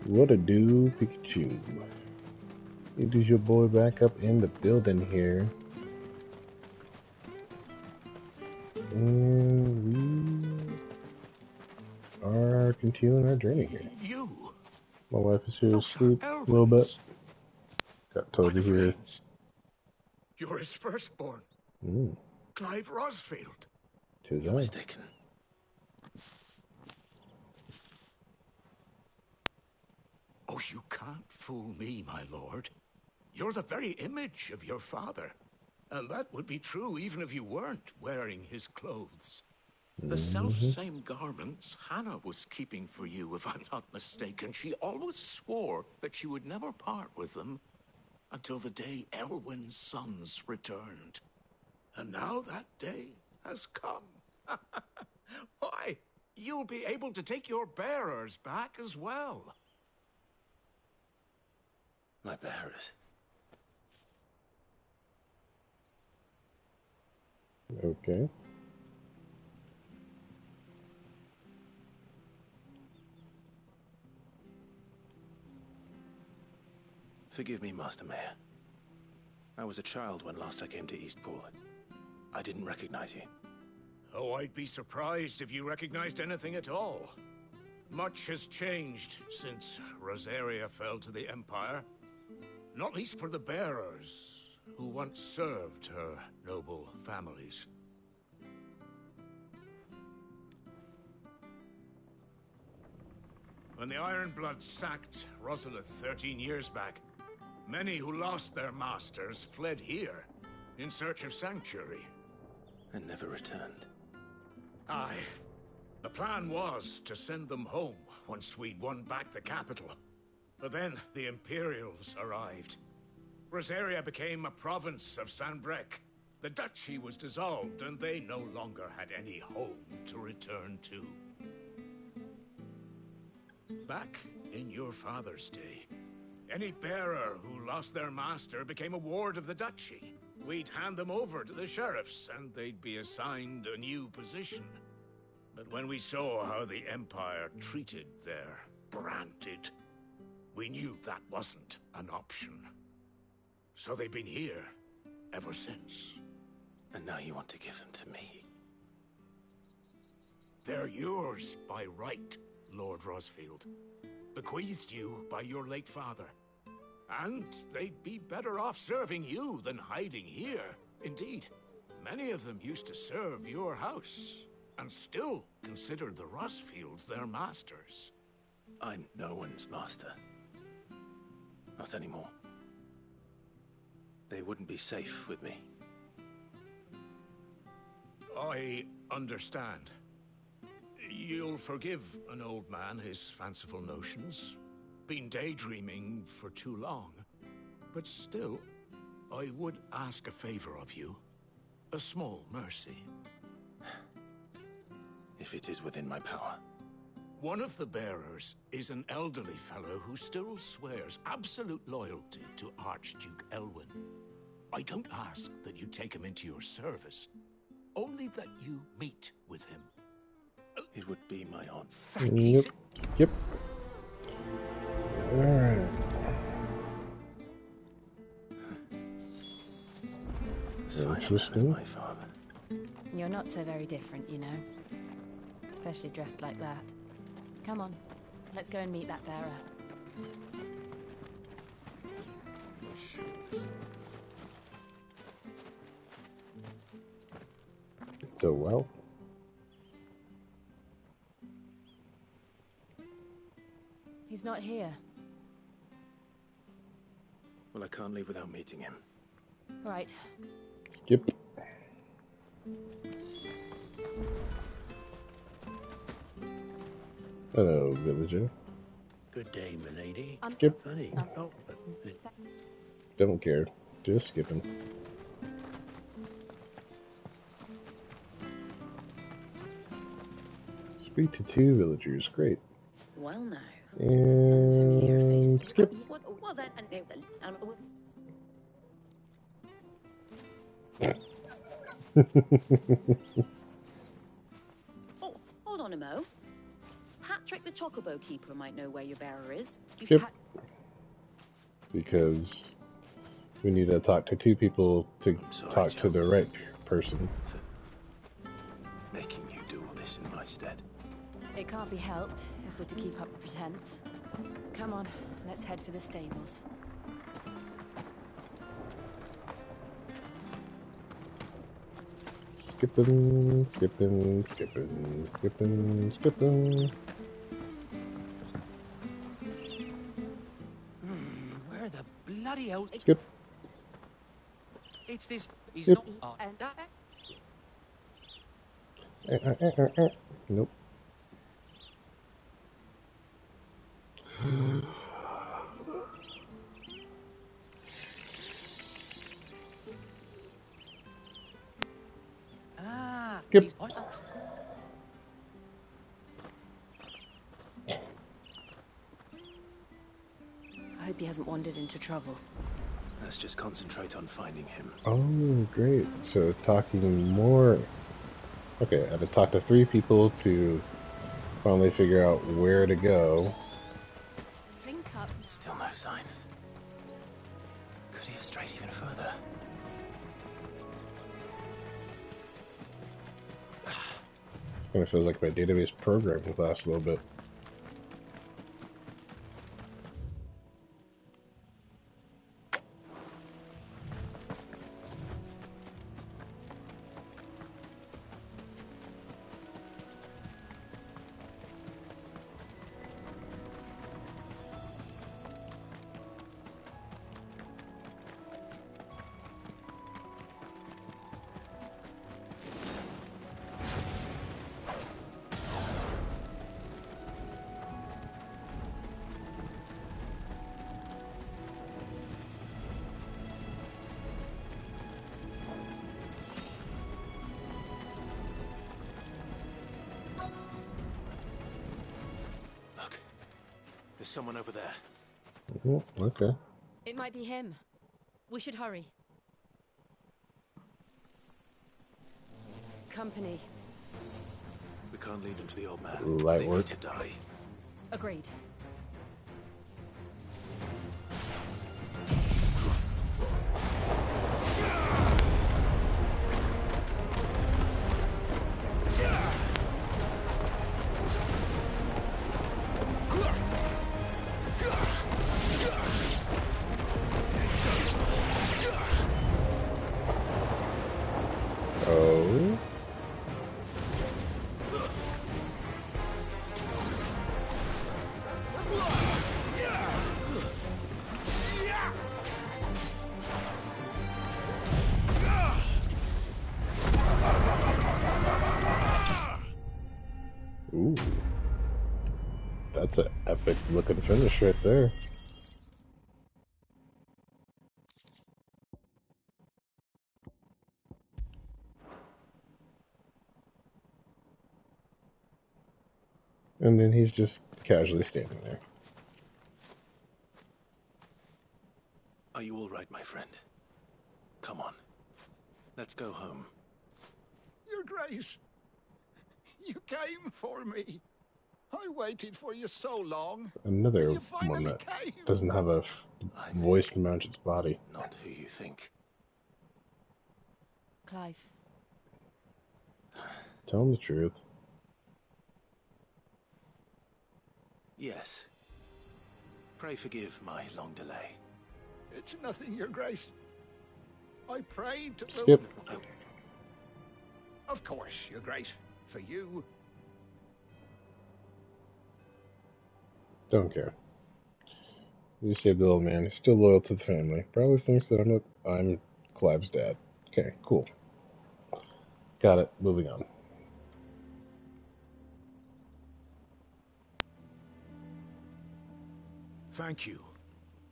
What a do, Pikachu. It is your boy back up in the building here. And we are continuing our journey here. You? My wife is here Those asleep are a little bit. Elwyn's. Got By Toby the here. Flames. You're his firstborn. Mm, Clive Rosfield. tis You're I. mistaken. Oh, you can't fool me, my lord. You're the very image of your father. And that would be true even if you weren't wearing his clothes. The self-same garments Hannah was keeping for you, if I'm not mistaken. She always swore that she would never part with them until the day Elwyn's sons returned. And now that day has come. Why, you'll be able to take your bearers back as well. My bearers. Okay. Forgive me, Master Mayor. I was a child when last I came to Eastpool. I didn't recognize you. Oh, I'd be surprised if you recognized anything at all. Much has changed since Rosaria fell to the Empire. Not least for the bearers, who once served her noble families. When the Ironbloods sacked Rosalith 13 years back, many who lost their masters fled here, in search of sanctuary. And never returned. Aye. The plan was to send them home once we'd won back the capital. But then the Imperials arrived. Rosaria became a province of Sanbreque. The duchy was dissolved, and they no longer had any home to return to. Back in your father's day, any bearer who lost their master became a ward of the duchy. We'd hand them over to the sheriffs, and they'd be assigned a new position. But when we saw how the Empire treated their branded, we knew that wasn't an option. So they've been here ever since. And now you want to give them to me? They're yours by right, Lord Rosfield. Bequeathed you by your late father. And they'd be better off serving you than hiding here. Indeed, many of them used to serve your house, and still considered the Rosfields their masters. I'm no one's master. Not anymore. They wouldn't be safe with me. I understand. You'll forgive an old man his fanciful notions. Been daydreaming for too long. But still, I would ask a favor of you. A small mercy. If it is within my power. One of the bearers is an elderly fellow who still swears absolute loyalty to Archduke Elwyn. I don't ask that you take him into your service, only that you meet with him. It would be my honor. Yep. Yep. Alright. Simon, my father. You're not so very different, you know. Especially dressed like that. Come on, let's go and meet that bearer. So, well. He's not here. Well, I can't leave without meeting him. All right. Skip. Hello, villager. Good day, milady. Skip. Honey. Oh, Don't care. Just skipping. Speak to two villagers. Great. Well, now. And skip. Well, then, oh, hold on a mo. Patrick the Chocolate Chocobo Keeper might know where your bearer is. Skip. Because we need to talk to two people to talk to the right person. For making you do all this in my stead. It can't be helped if we're to keep up the pretense. Come on, let's head for the stables. Skipping, skipping, skipping, skipping, skipping. Where the bloody hell? Skip. It's this. He's Yep. not. Nope. Skip. He's, I hope he hasn't wandered into trouble. Let's just concentrate on finding him. Oh, great. So talking more. Okay, I had to talk to 3 people to finally figure out where to go. Drink up. Still no sign. Could he have strayed even further? Kind of feels like my database programming class a little bit. There's someone over there. Okay. It might be him. We should hurry. Company. We can't lead them to the old man. Light They work. need to die. Agreed. Oh. Ooh. That's an epic looking finish right there. And then he's just casually standing there. Are you all right, my friend? Come on. Let's go home. Your Grace, you came for me. I waited for you so long. Another You finally one that came. doesn't have a voice to match its body. Not who you think. Clive. Tell him the truth. Yes. Pray forgive my long delay. It's nothing, Your Grace. I prayed to... Skip. Oh, Of course, Your Grace. For you. Don't care. You saved the little man. He's still loyal to the family. Probably thinks that I'm Clive's dad. Okay, cool. Got it. Moving on. Thank you.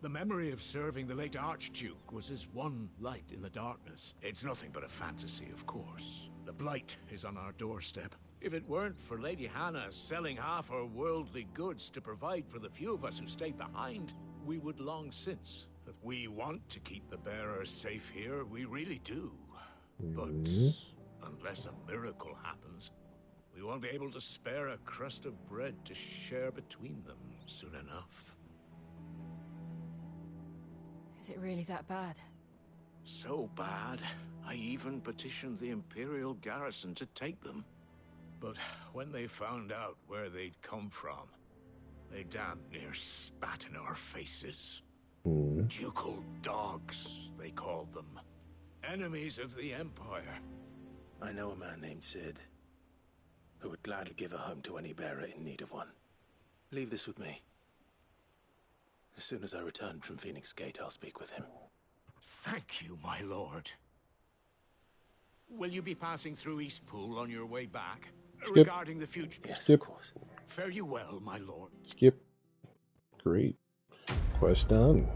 The memory of serving the late Archduke was as one light in the darkness. It's nothing but a fantasy, of course. The Blight is on our doorstep. If it weren't for Lady Hannah selling half her worldly goods to provide for the few of us who stayed behind, we would long since. We want to keep the bearers safe here, we really do. But unless a miracle happens, we we won't be able to spare a crust of bread to share between them soon enough. Is it really that bad? So bad, I even petitioned the Imperial garrison to take them. But when they found out where they'd come from, they damn near spat in our faces. Ducal dogs, they called them. Enemies of the Empire. I know a man named Cid, who would gladly give a home to any bearer in need of one. Leave this with me. As soon as I return from Phoenix Gate, I'll speak with him. Thank you, my lord. Will you be passing through Eastpool on your way back? Skip. Regarding the future? Yes, Skip. of course. Fare you well, my lord. Skip. Great. Quest done.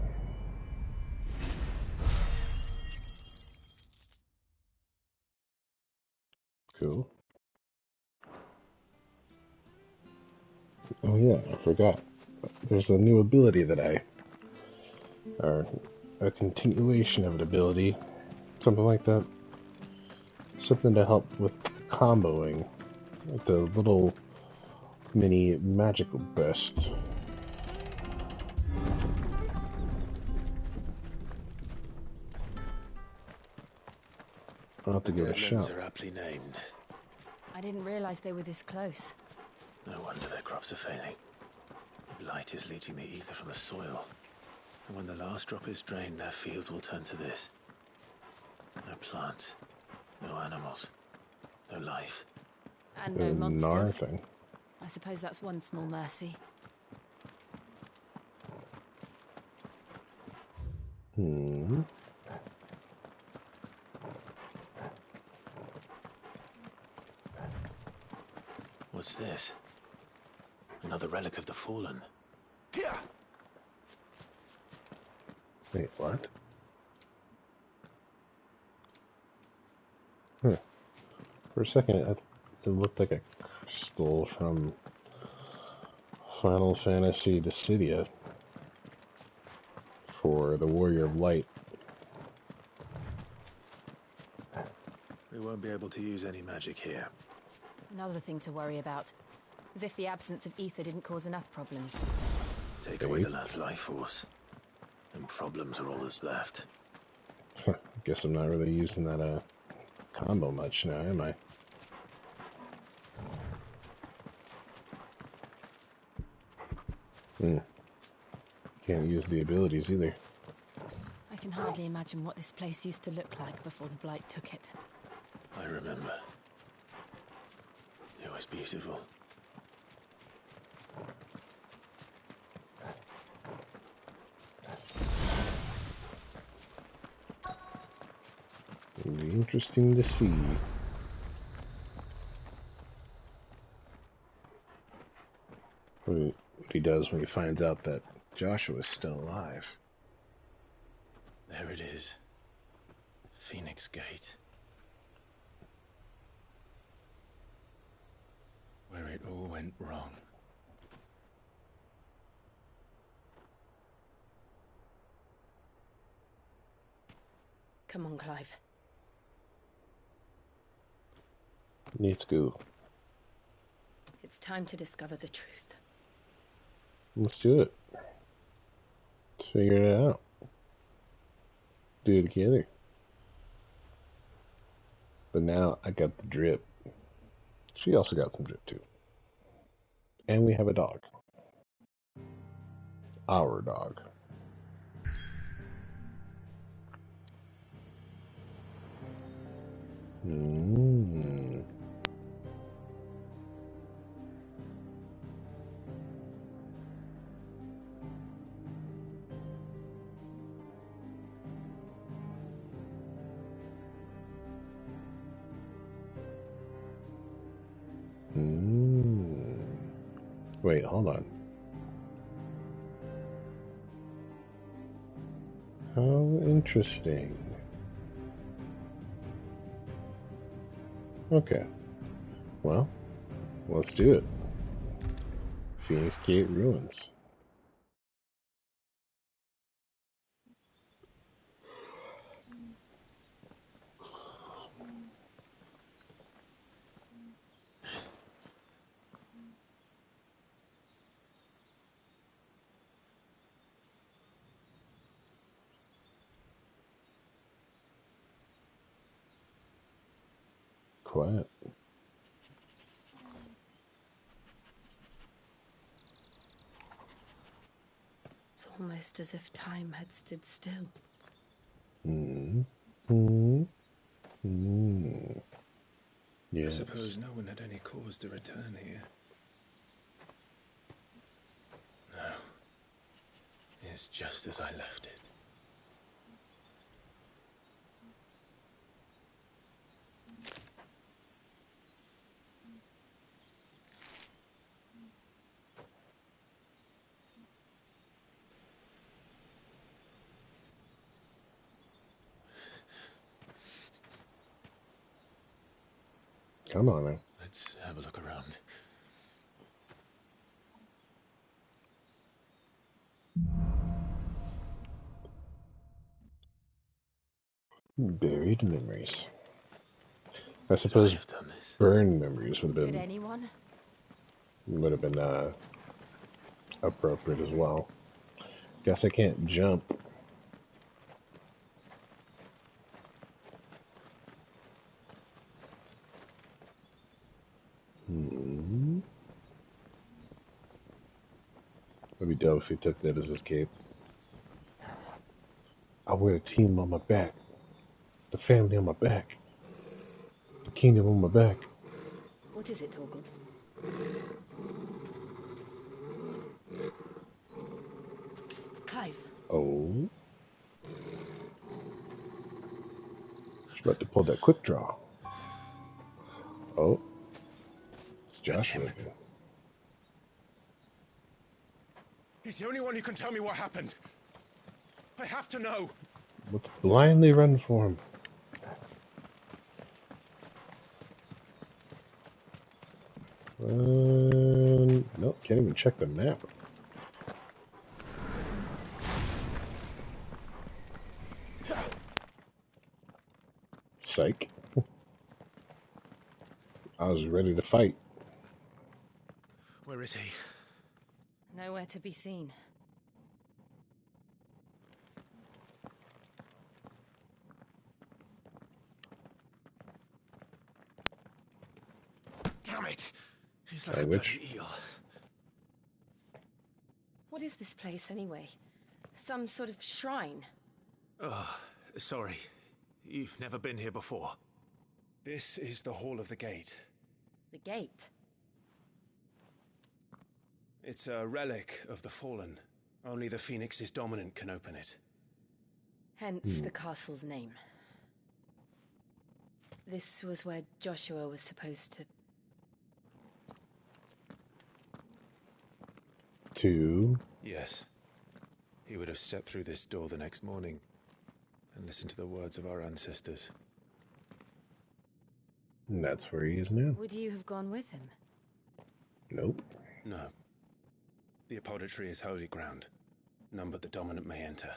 Cool. Oh yeah, I forgot. There's a new ability that or a continuation of an ability, something like that. Something to help with comboing, like the little mini magical burst. I'll have to give it a Deadlands shot. are aptly named. I didn't realize they were this close. No wonder their crops are failing. The blight is leaching the ether from the soil. And when the last drop is drained, their fields will turn to this. No plants, no animals, no life. And no monsters. Nothing. I suppose that's one small mercy. What's this? Another relic of the Fallen. Wait, what? Huh. For a second, it looked like a crystal from Final Fantasy Dissidia for the Warrior of Light. We won't be able to use any magic here. Another thing to worry about. As if the absence of ether didn't cause enough problems. Take away the lad's life force, and problems are all that's left. Guess I'm not really using that combo much now, am I? Can't use the abilities either. I can hardly imagine what this place used to look like before the Blight took it. I remember. It was beautiful. It'll be interesting to see. What he does when he finds out that Joshua's still alive. There it is. Phoenix Gate. Where it all went wrong. Come on, Clive. Let's go. It's time to discover the truth. Let's do it. Let's figure it out. Do it together. But now I got the drip. She also got some drip too. And we have a dog. Our dog. Wait, hold on. How interesting. Okay. Well, let's do it. Phoenix Gate Ruins. quiet. It's almost as if time had stood still. Yes. I suppose no one had any cause to return here. No. It's just as I left it. Come on now. Let's have a look around. Buried memories. I Could I suppose have done this? burned memories would Could have anyone? been appropriate as well. Guess I can't jump. It'd be dope if he took that as his cape. I wear a team on my back, the family on my back, the kingdom on my back. What is it, Torgal? Clive. Oh. She's about to pull that quick draw. Oh. It's Joshua again. He's the only one who can tell me what happened. I have to know. Let's blindly run for him. Nope, can't even check the map. Psych. I was ready to fight. Where is he? Nowhere to be seen. Damn it! He's like a Which? bloody eel. What is this place, anyway? Some sort of shrine? Oh, sorry. You've never been here before. This is the Hall of the Gate. The gate? It's a relic of the Fallen. Only the Phoenix's dominant can open it. Hence the castle's name. This was where Joshua was supposed to... Yes. He would have stepped through this door the next morning and listened to the words of our ancestors. And that's where he is now. Would you have gone with him? Nope. No. The Apodatory is holy ground. None but the dominant may enter.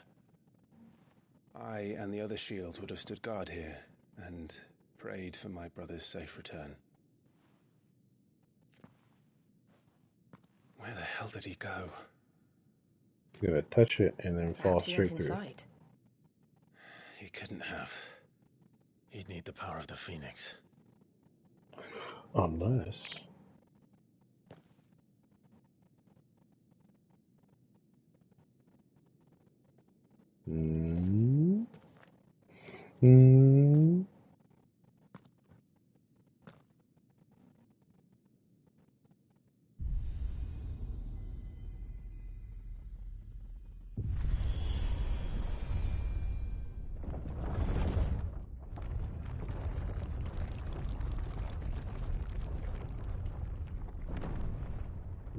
I and the other shields would have stood guard here and prayed for my brother's safe return. Where the hell did he go? He's gonna touch it and then fall Perhaps he straight went through. inside. He couldn't have. He'd need the power of the Phoenix. Unless.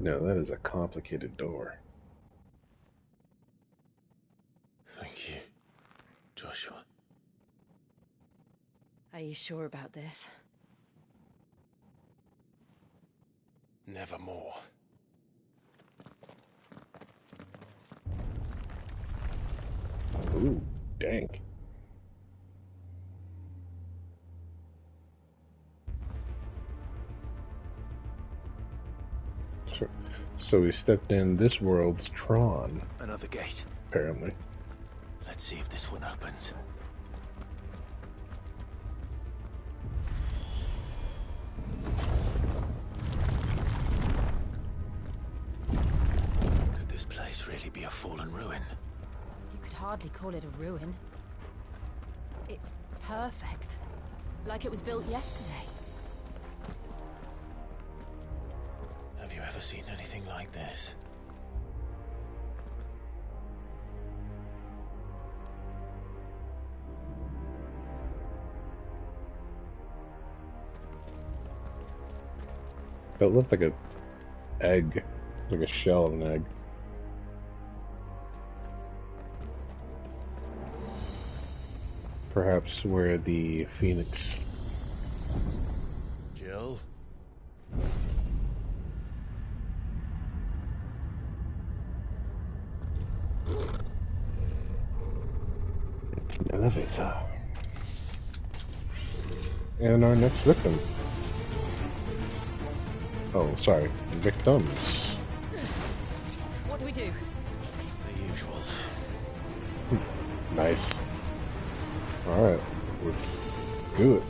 No, that is a complicated door. Thank you, Joshua. Are you sure about this? Nevermore. Ooh, dank. So we stepped in this world's Tron, Another gate. apparently. Let's see if this one opens. this place really be a fallen ruin? You could hardly call it a ruin. It's perfect. Like it was built yesterday. Have you ever seen anything like this? That looked like an egg, like a shell of an egg. Perhaps where the phoenix. Jill? An elevator. And our next victim. Oh, sorry. Victims. What do we do? The usual. Nice. Alright, let's do it.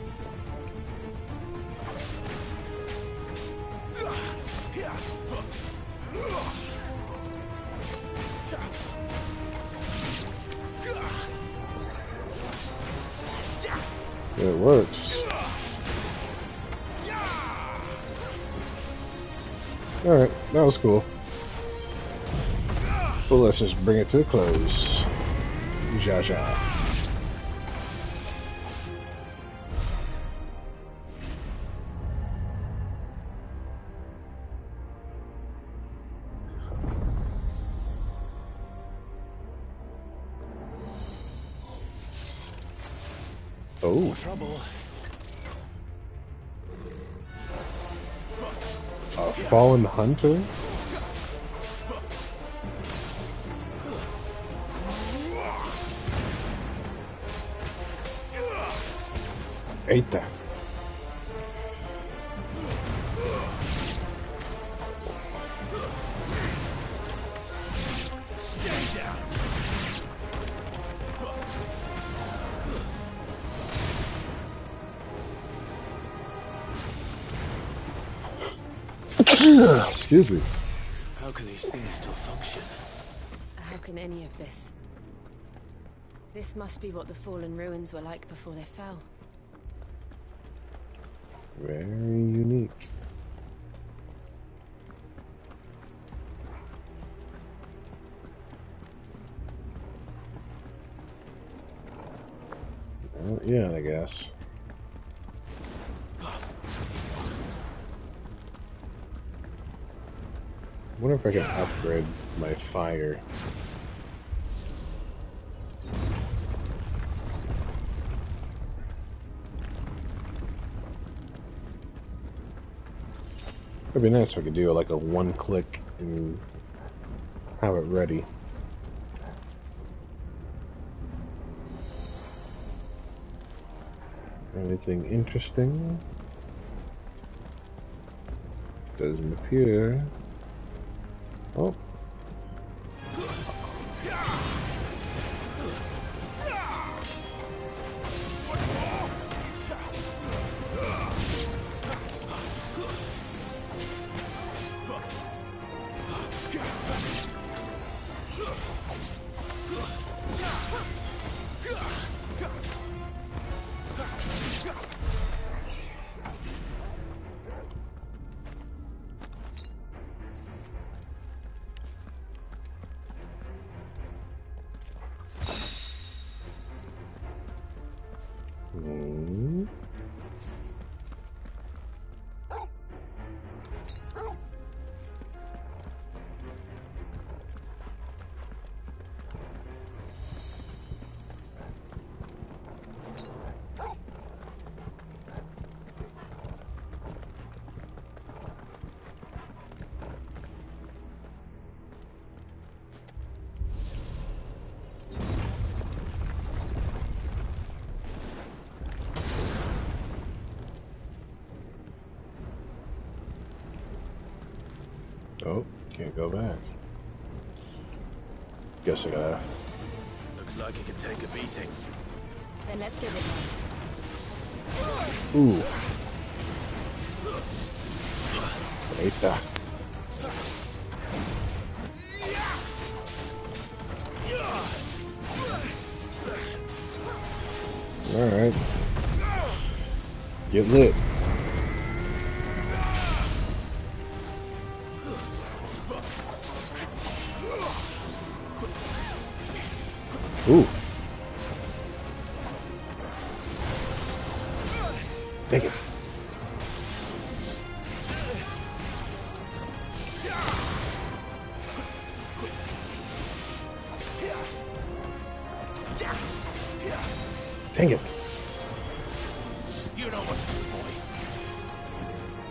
It works. Alright, that was cool. Well, let's just bring it to a close. Zha zha. Oh. Trouble. A fallen hunter? Eita. Stay down. Excuse me. How can these things still function? How can any of this? This must be what the fallen ruins were like before they fell. Very unique. Yeah, I guess. I wonder if I can upgrade my fire. It'd be nice if I could do like a one click and have it ready. Anything interesting? Doesn't appear. Oh. Hmm. Oh, can't go back. Guess I gotta. Looks like it can take a beating. Then let's give it Ooh. Eita. Alright. Get lit. Ooh. Take it. Dang it. You know what to do, boy.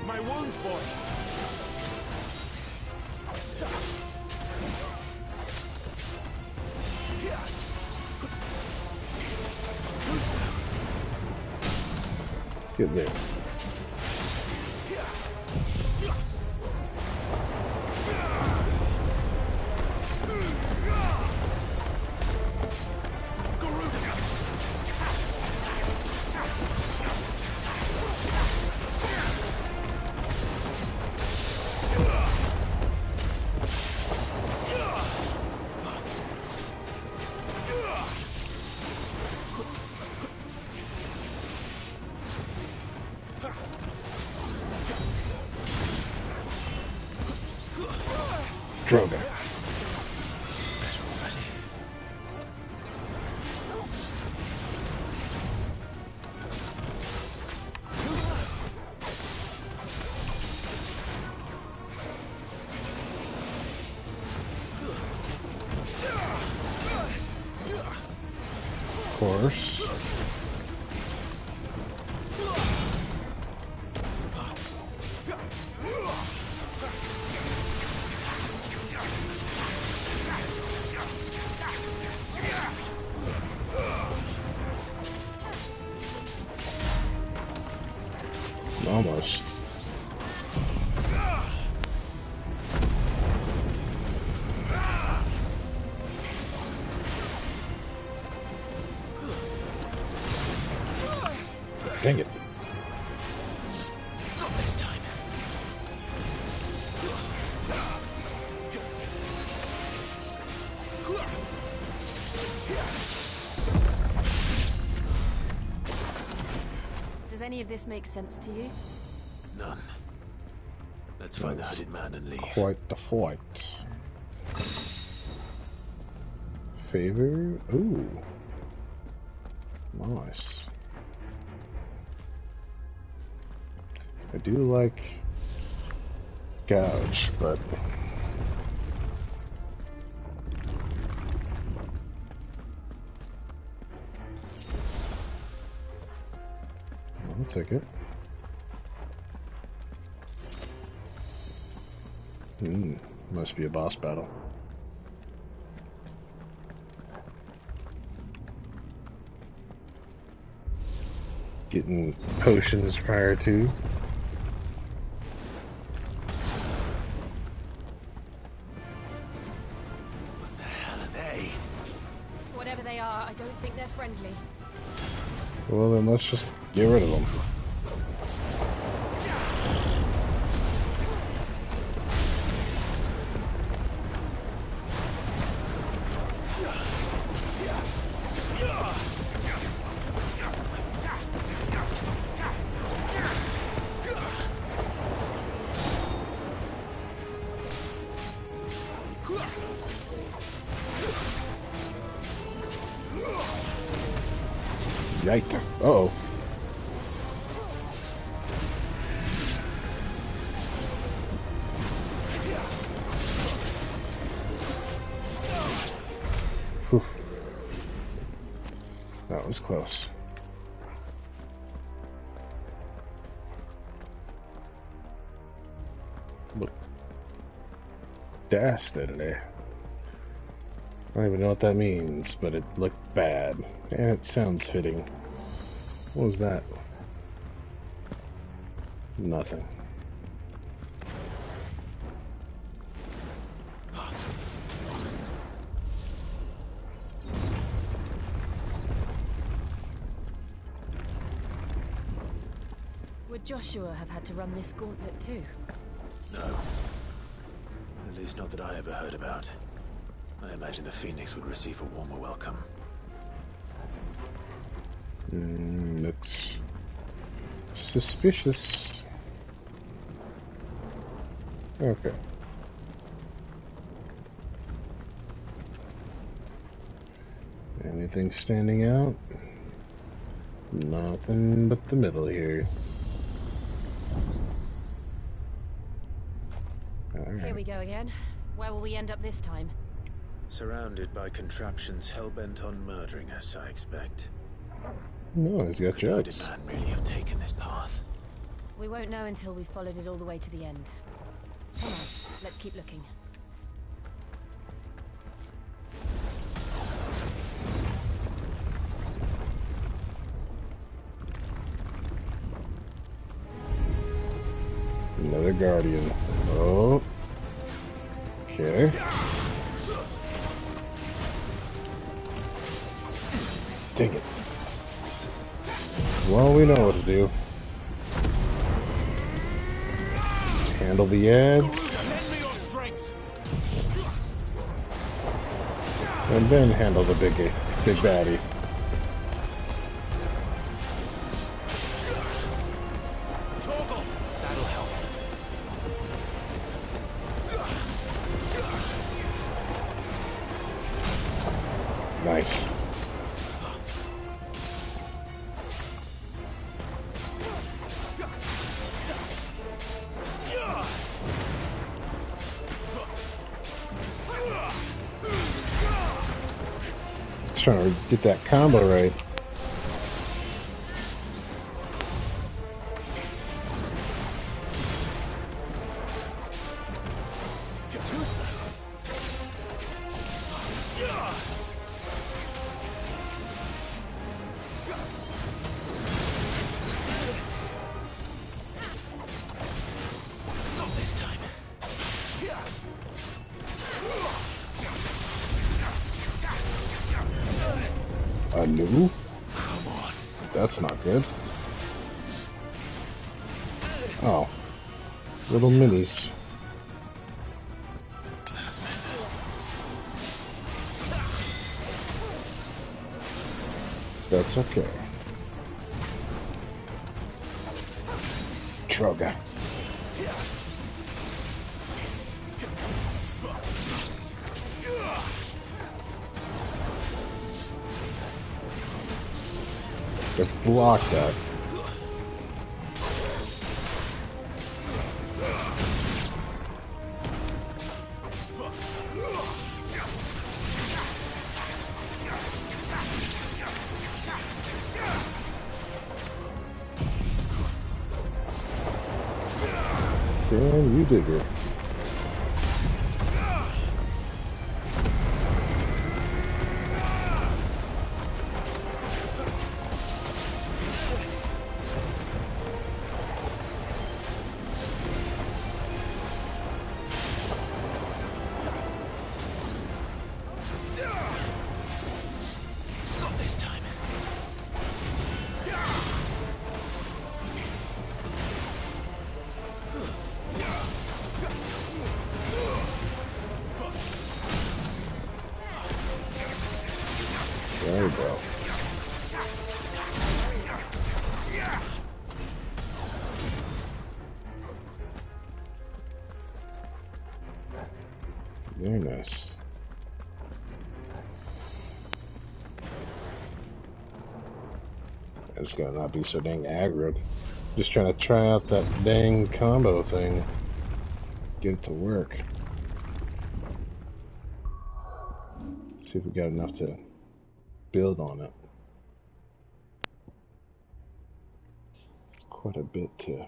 My wounds, boy. Get there. Droga. Of course. Almost. Dang it. Not this time. Does any of this make sense to you? None. Let's find the hooded man and leave. Quite the fight. Favor? Ooh. Nice. I do like gouge, but I'll take it. Must be a boss battle. Getting potions prior to. What the hell are they? Whatever they are, I don't think they're friendly. Well, then let's just get rid of them. Yike. Uh-oh. Whew. That was close. Look. Dastardly. I don't even know what that means, but it looked bad. And it sounds fitting. What was that? Nothing. Would Joshua have had to run this gauntlet too? No. At least not that I ever heard about. I imagine the Phoenix would receive a warmer welcome. It's suspicious. Okay. Anything standing out? Nothing but the middle here. Alright. Here we go again. Where will we end up this time? Surrounded by contraptions hell-bent on murdering us, I expect. No, he's got Could jokes. a man really have taken this path? We won't know until we've followed it all the way to the end. Come on, let's keep looking. Another guardian. Oh. Okay. Take it. Well, we know what to do. Handle the edge. And then handle the big baddie. That'll help. Nice. Trying to get that combo right. Not this time. A new? Come on. That's not good. Oh. Little minis. That's okay. Troga. Let's block that. Damn, you dig it. Not this time. There we go. Very nice. I just gotta not be so dang aggroed. Just trying to try out that dang combo thing. Get it to work. See if we got enough to build on it. It's quite a bit to...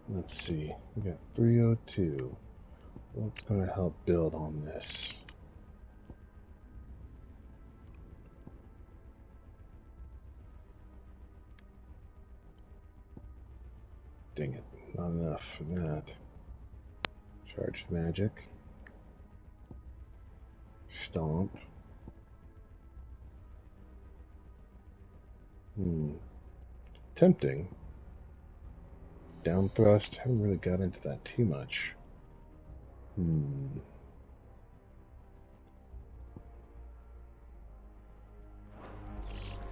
Let's see. We got 302. What's going to help build on this? Dang it. Not enough for that. Charged magic. Stomp. Tempting. Down thrust. Haven't really got into that too much.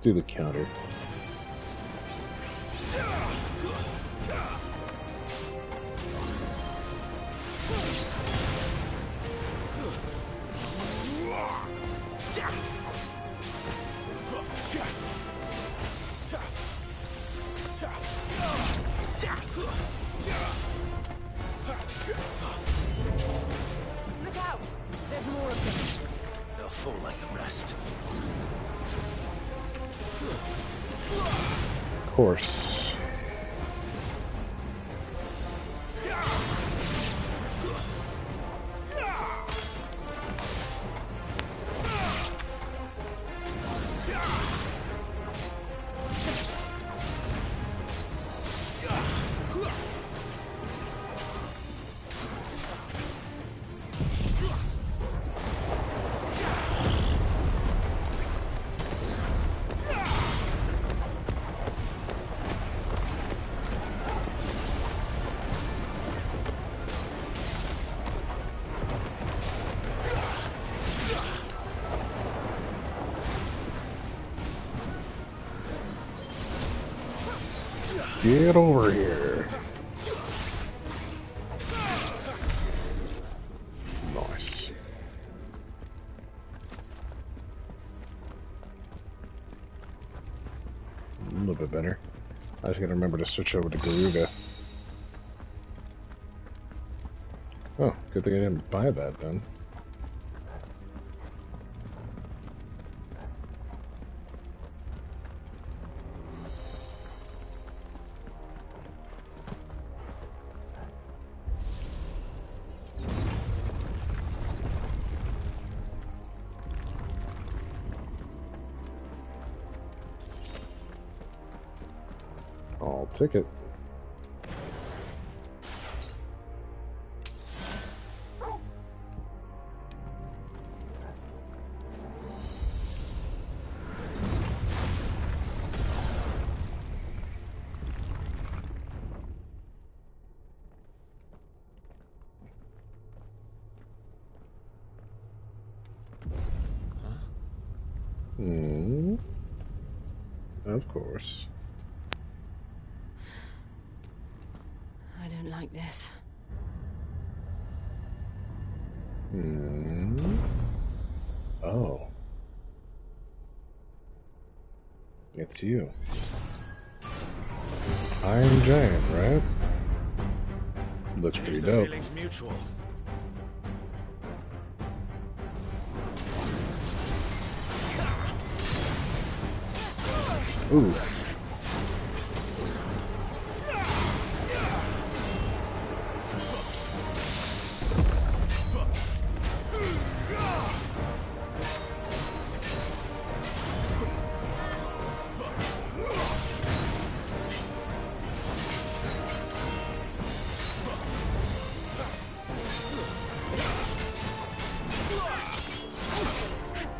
do the counter. Look out! There's more of them. They'll fall like the rest. Of course. Get over here. Nice. A little bit better. I just gotta remember to switch over to Garuga. Oh, good thing I didn't buy that then. I'll take it. Hmm. Of course. I don't like this. Hmm. Oh. It's you. Iron Giant, right? Looks pretty The dope. feeling's mutual. Ooh.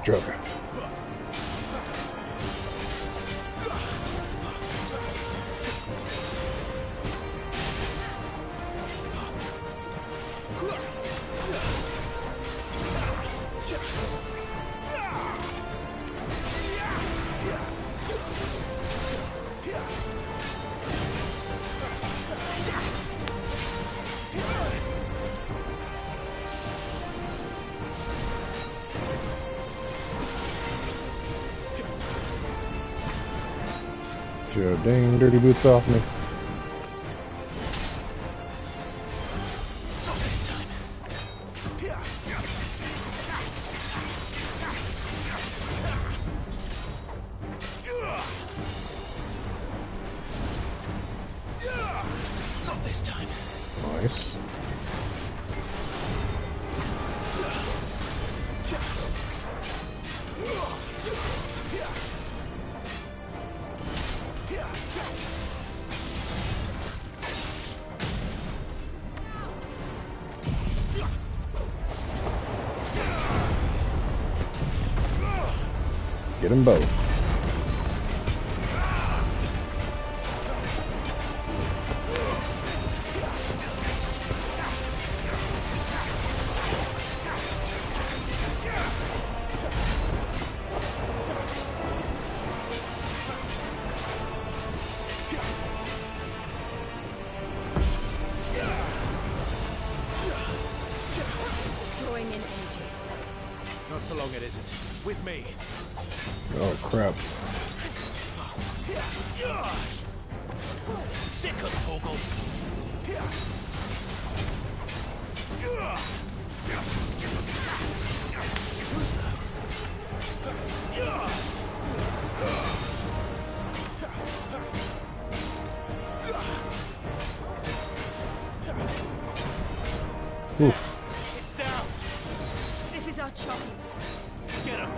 Joker. Get your dang dirty boots off me. Not this time. Not this time. Nice. Get them both. path along it isn't. With me. Oh crap. Sick of Torgal. Too slow. Oof. It's down. This is our chance. Get him.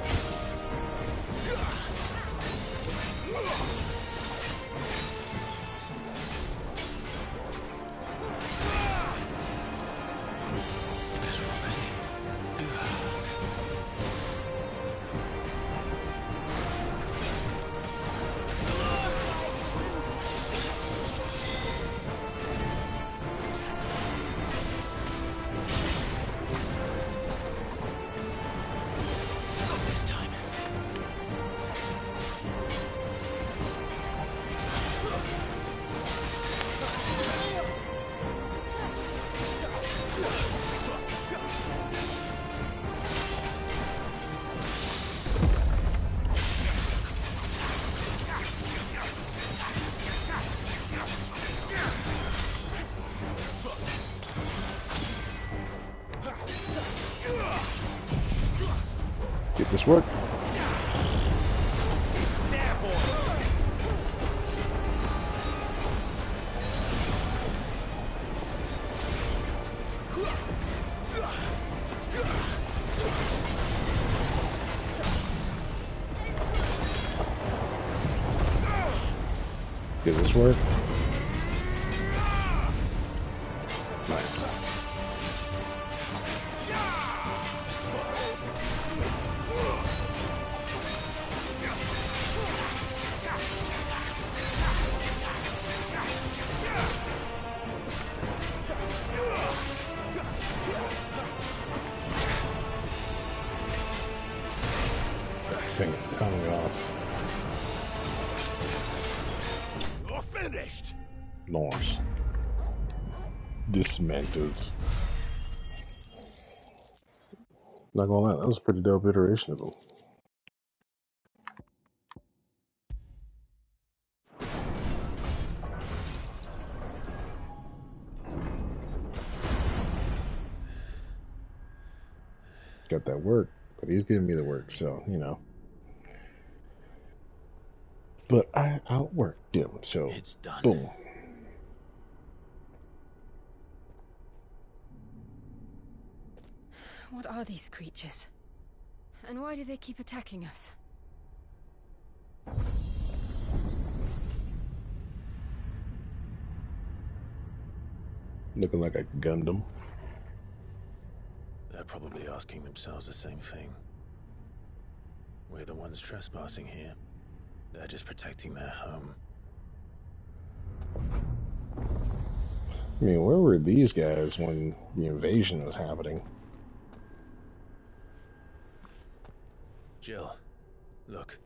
This time. Get this work. There, boy. Get this work. Nice. Thing coming off. You're finished. Nice. Dismantled. Not gonna lie, that was a pretty dope iteration of him. Got that work, but he's giving me the work, so, you know. But I outworked him, so It's done. boom. What are these creatures? And why do they keep attacking us? Looking like a Gundam. They're probably asking themselves the same thing. We're the ones trespassing here. They're just protecting their home. I mean, where were these guys when the invasion was happening? Jill, look.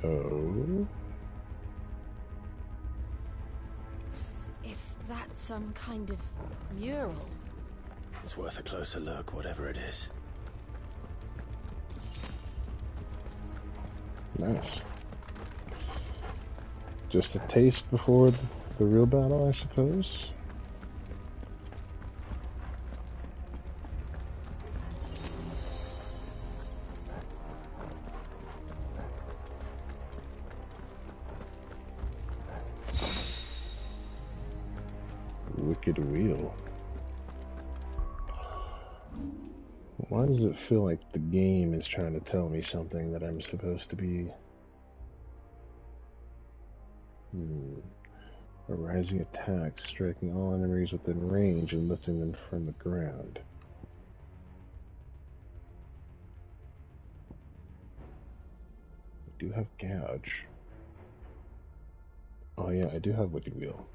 Oh. Is that some kind of mural? It's worth a closer look, whatever it is. Nice. Just a taste before the real battle, I suppose. Wicked Wheel. Why does it feel like the game is trying to tell me something that I'm supposed to be... A rising attack, striking all enemies within range and lifting them from the ground. I do have Gouge. Oh yeah, I do have Wicked Wheel.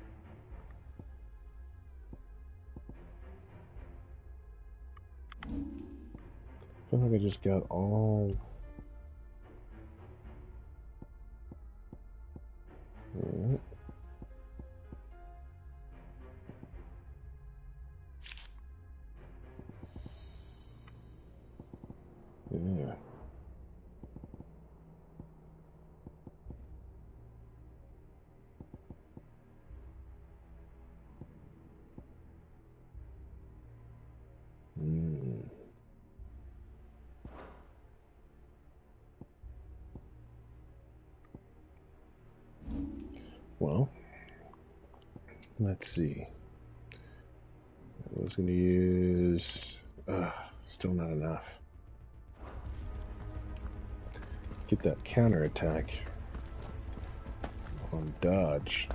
I feel like I just got all... Let's see. I was going to use... still not enough. Get that counterattack on dodge.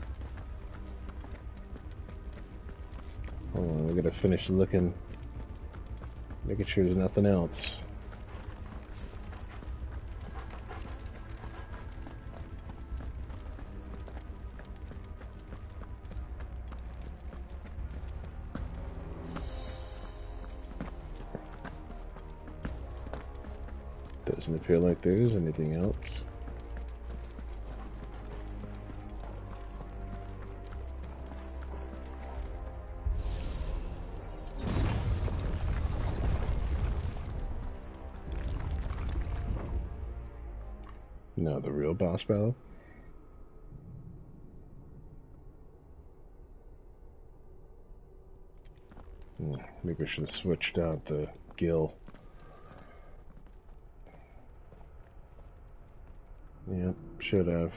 Hold on, we gotta finish looking, making sure there's nothing else. Doesn't appear like there is anything else. No, the real boss battle? Maybe I should have switched out the Gil. Yep, should have.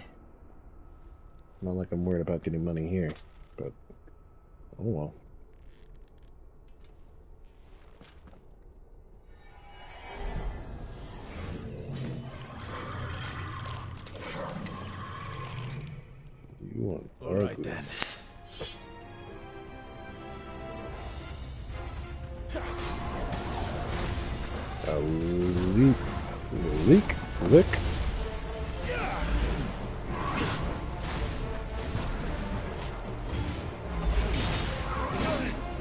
Not like I'm worried about getting money here, but oh well. You want all right then. A leak, lick.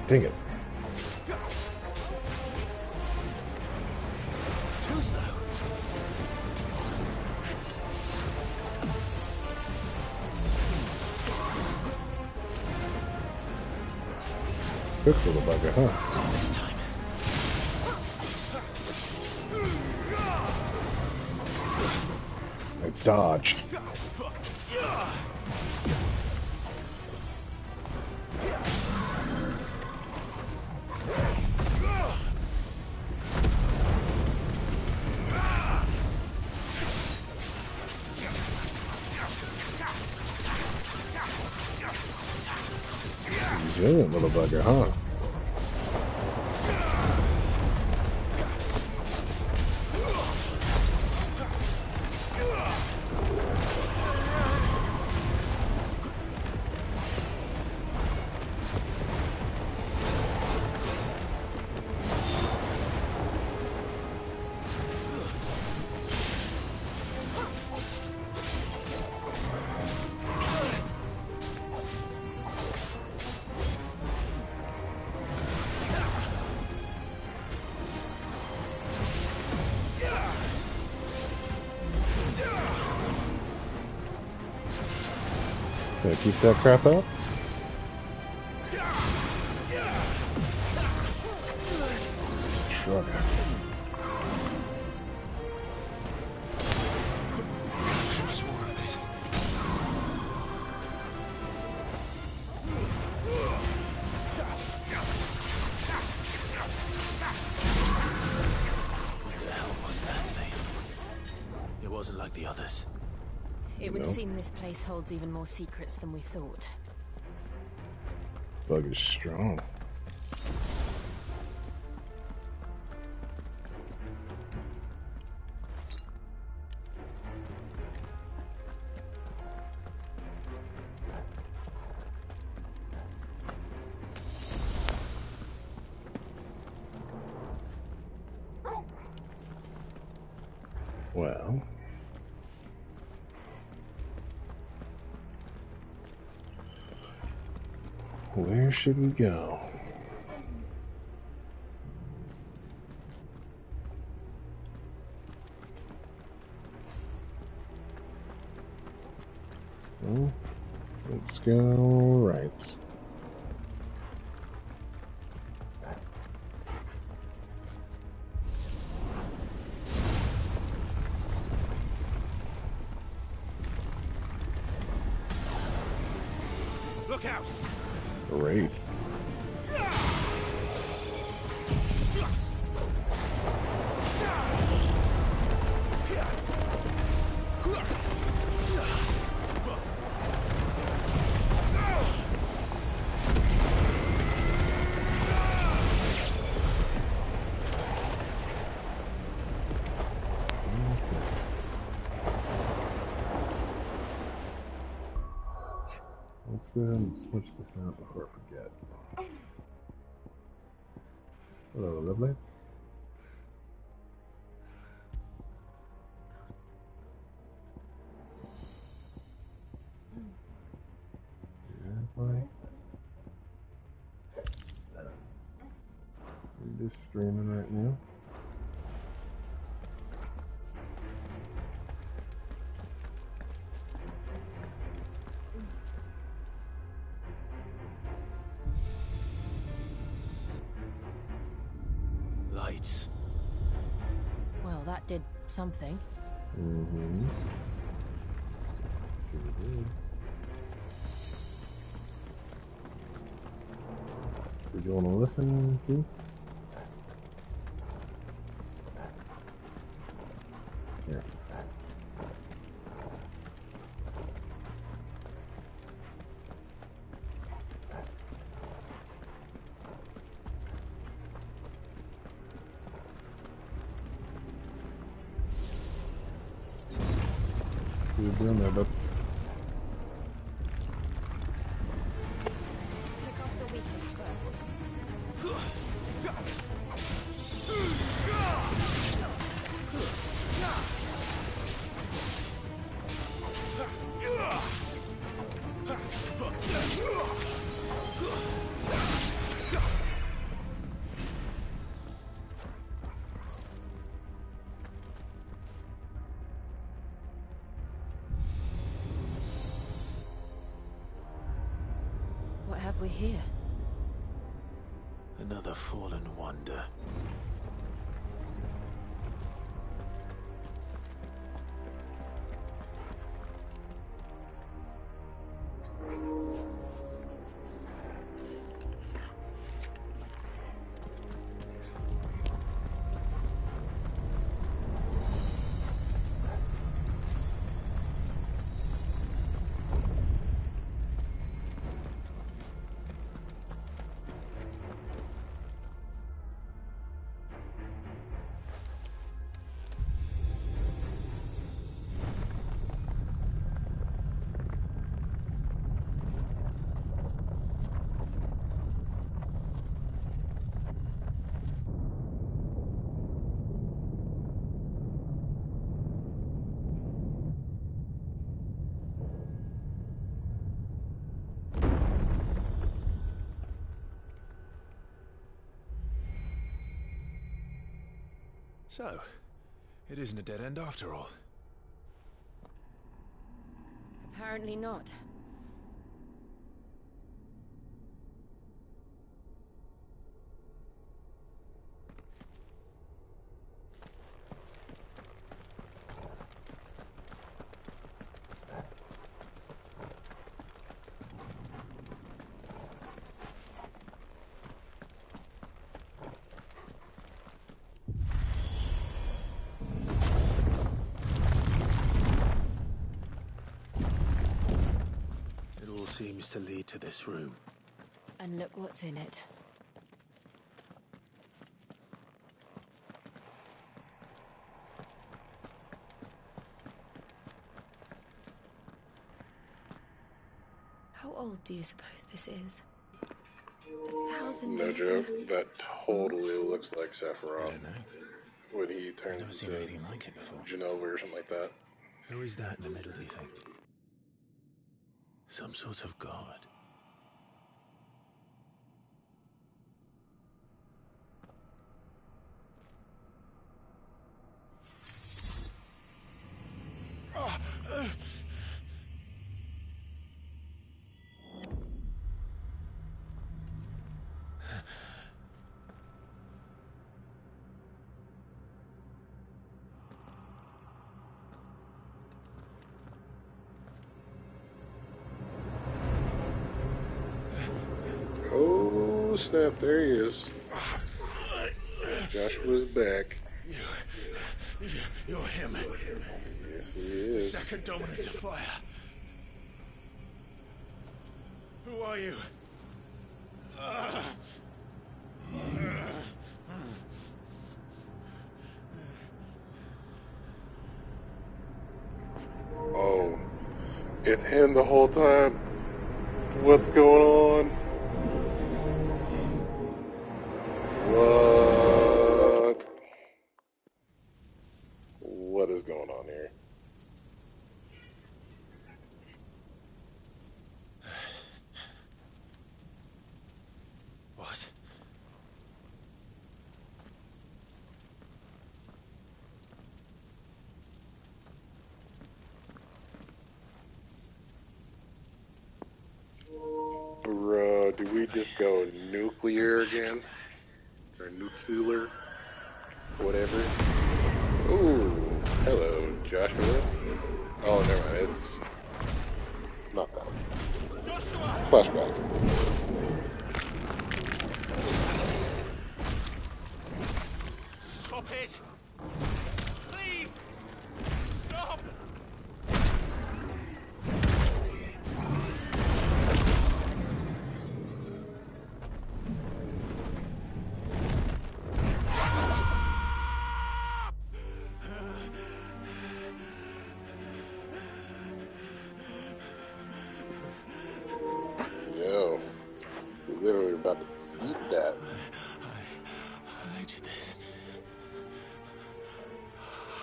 Dang it. Too slow. Quick little bugger, huh? This time. I dodged. Resilient little bugger, huh? Gonna keep that crap up? Shrug. Much more of it. What the hell was that thing? It wasn't like the others. It would No. seem this place holds even more secrets than we thought. Bug is strong. Well, where should we go? Well, let's go right. Look out! Great. go ahead and switch this out before I forget. Hello, lovely. You're just streaming right now. Lights. Well, that did something. Mm-hmm. Did you want to listen to? Here. What are you doing there, bud? Pick off the weakest first. What have we here? Another fallen wonder. So, it isn't a dead end after all. Apparently not. Seems to lead to this room. And look what's in it. How old do you suppose this is? 1,000 No years? joke. That totally looks like I Sephiroth don't know. when he I've turns never seen into anything like it before. Genova or something like that. Who is that in the middle, do you think? Some sort of god. Oh snap! There he is. Joshua's back. You're him. Yes, he is. Second Dominant of Fire. Who are you? Oh, it's him the whole time. What's going on? What is going on here? What? Bro, do we just go nuclear again? Or nuclear? Whatever. Ooh, hello, Joshua. Oh, never mind, it's not that. Joshua! Flashback. Stop it! Please! Stop! Yo, you're literally about to eat that. I did this.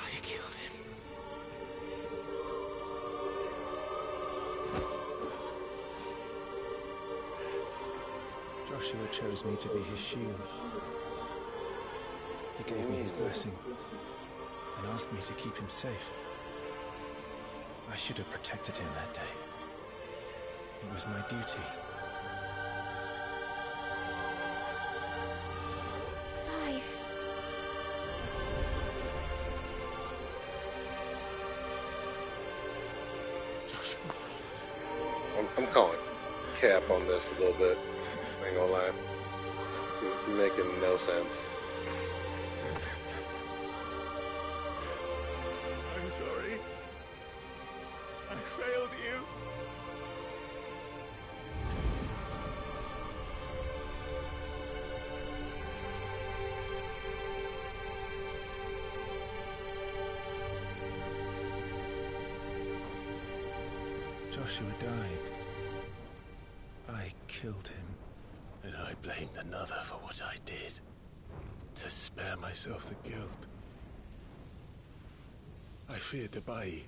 I killed him. Joshua chose me to be his shield. He gave me his blessing and asked me to keep him safe. I should have protected him that day. It was my duty. Clive. Joshua. I'm calling cap on this a little bit. I ain't gonna lie. This is making no sense. I'm sorry. I failed you. Joshua died. I killed him. And I blamed another for what I did. To spare myself the guilt. I feared that by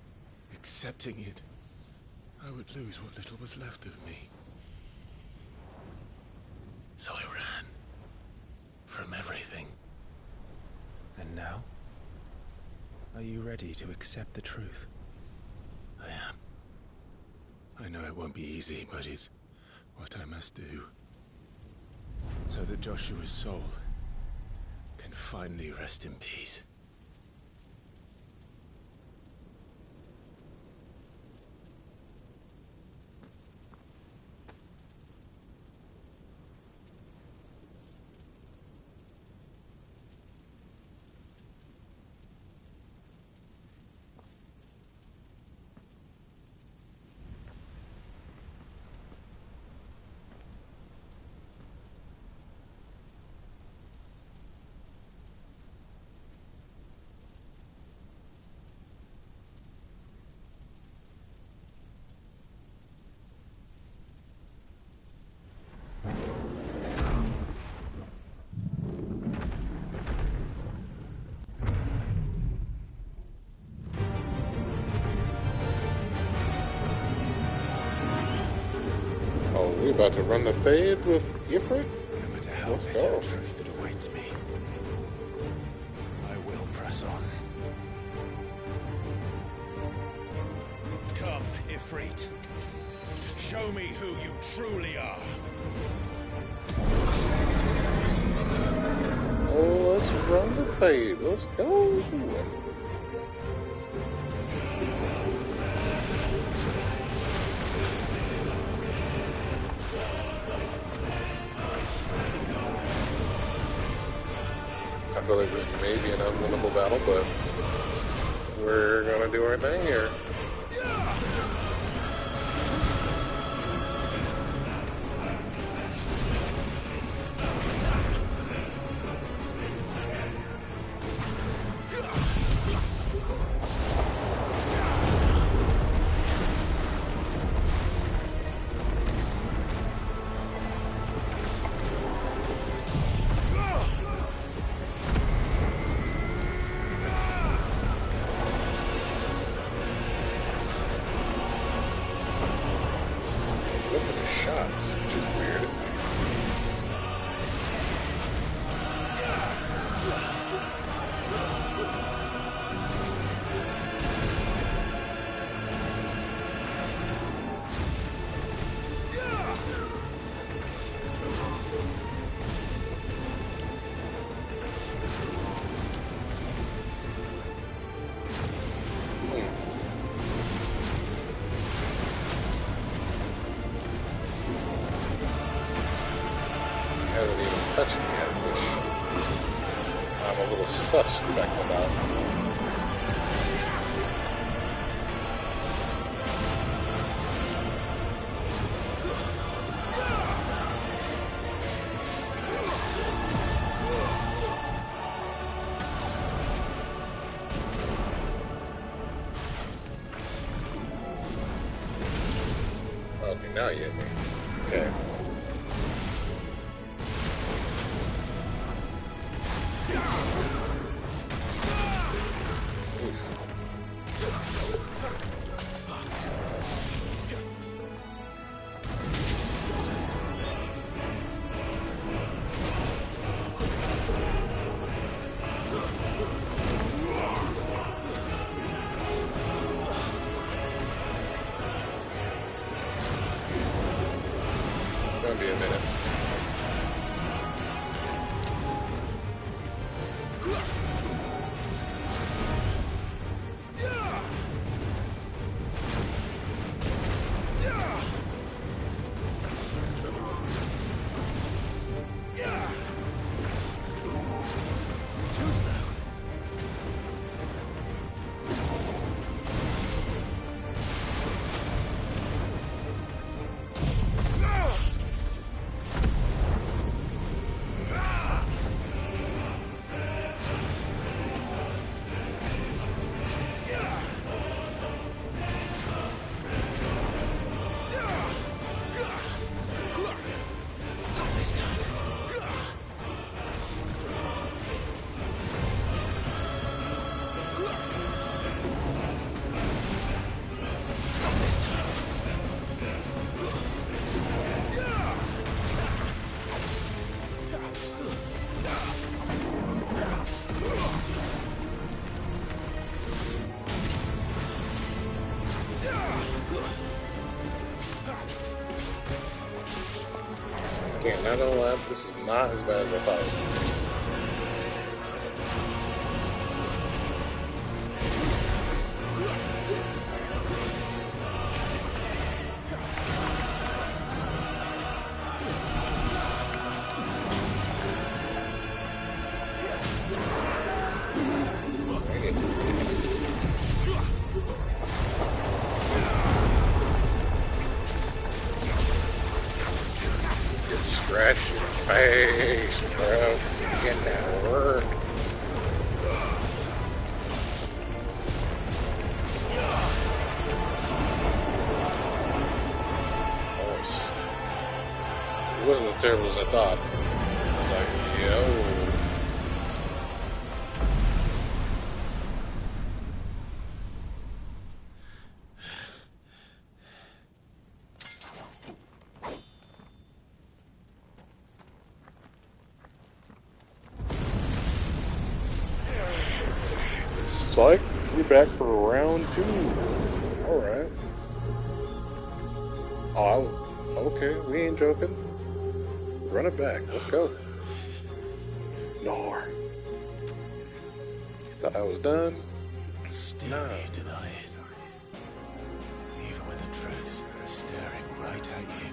accepting it, I would lose what little was left of me. So I ran. From everything. And now? Are you ready to accept the truth? I am. I know it won't be easy, but it's what I must do. So that Joshua's soul can finally rest in peace. We about to run the fade with Ifrit? No matter how bitter truth that awaits me, I will press on. Come, Ifrit. Show me who you truly are. Oh, let's run the fade. Let's go. I feel like this may be an unwinnable battle, but we're gonna do our thing here. shots, which is weird. Hasn't even touched me yet, which I'm a little suspect about. Okay, now you hit me. Okay. It's gonna be a minute. Too slow. Not this time. Not this time. Again, not gonna lie, this is not as bad as I thought it was gonna be. Dang it. Just scratch your face, bro. Get that work. Nice. It wasn't as terrible as I thought. I was like, yo. It's like we're back for round 2. Alright. Oh, okay, we ain't joking. Run it back. Let's go. No. Thought I was done. Still No. you deny it. Even when the truth's staring right at you.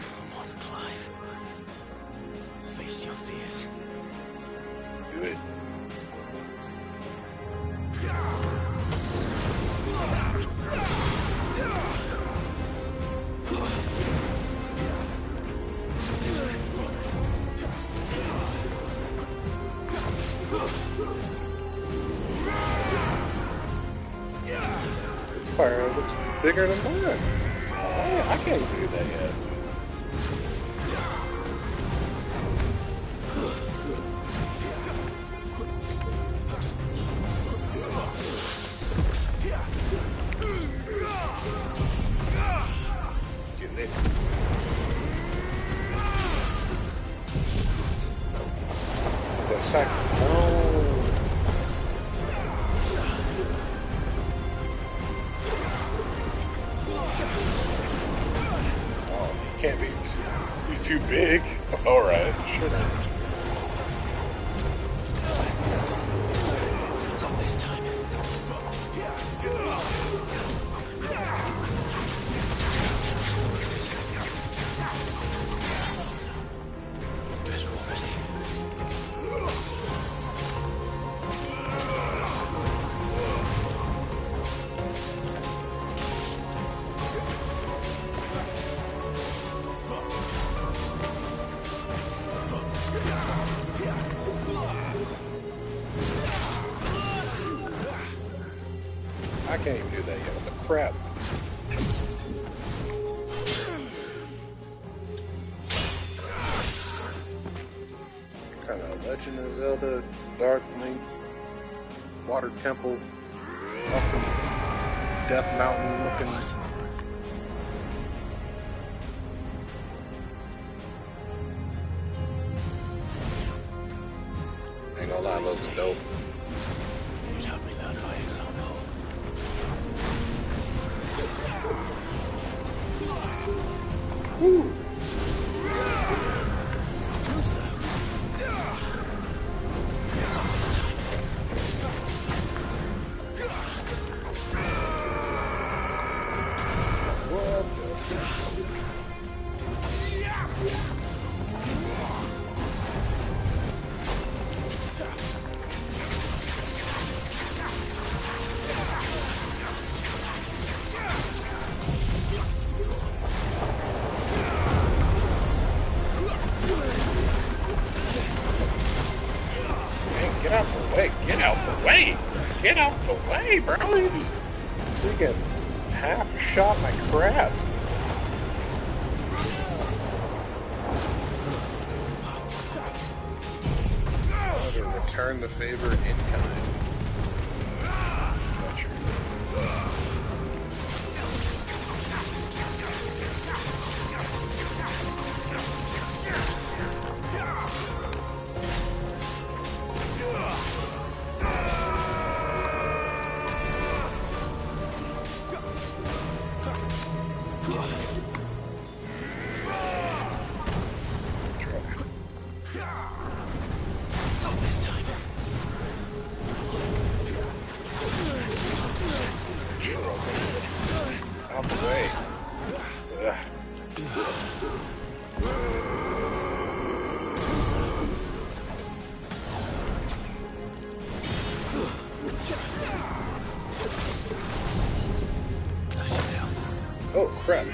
Come on, Clive. Face your fears. Do it. Fire looks bigger than mine. I can't do that yet. Getting it. second. No. Oh, he can't be. He's too big. Alright, shit. Not this time. Best roll ready. I can't even do that yet. What the crap? Kind of Legend of Zelda, Dark Link, Water Temple, up from Death Mountain looking. Ain't gonna lie, looks dope. You'd have me learn by example. Woo! Too slow. What the? Man, get out the way! Get out the way! Get out the way, bro! You just freaking half shot my crap. I'm gonna return the favor in kind. Gotcha. Not this time. Out the way. Ugh. That should help. Oh, crap.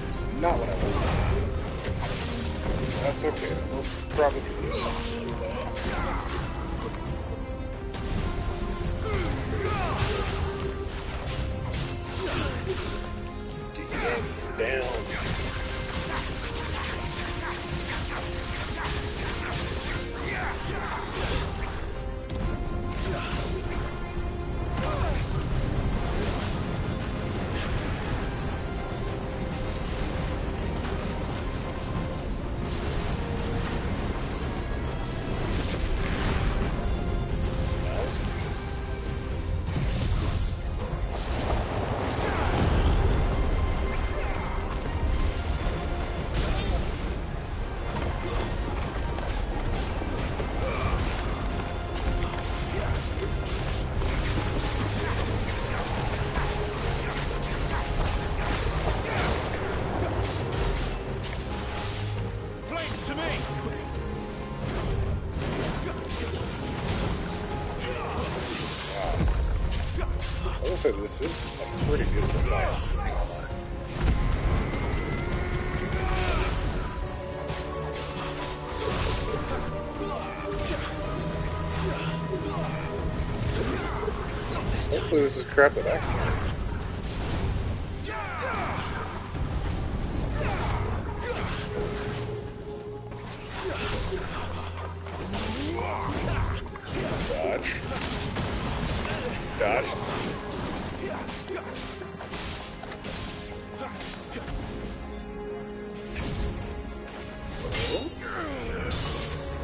It's not what I wanted. That's okay. We'll probably do something with that. Get down. Flames to me! I will say this is a pretty beautiful fight. Not gonna lie. Hopefully this is crap that I can. Dodge. Dodge.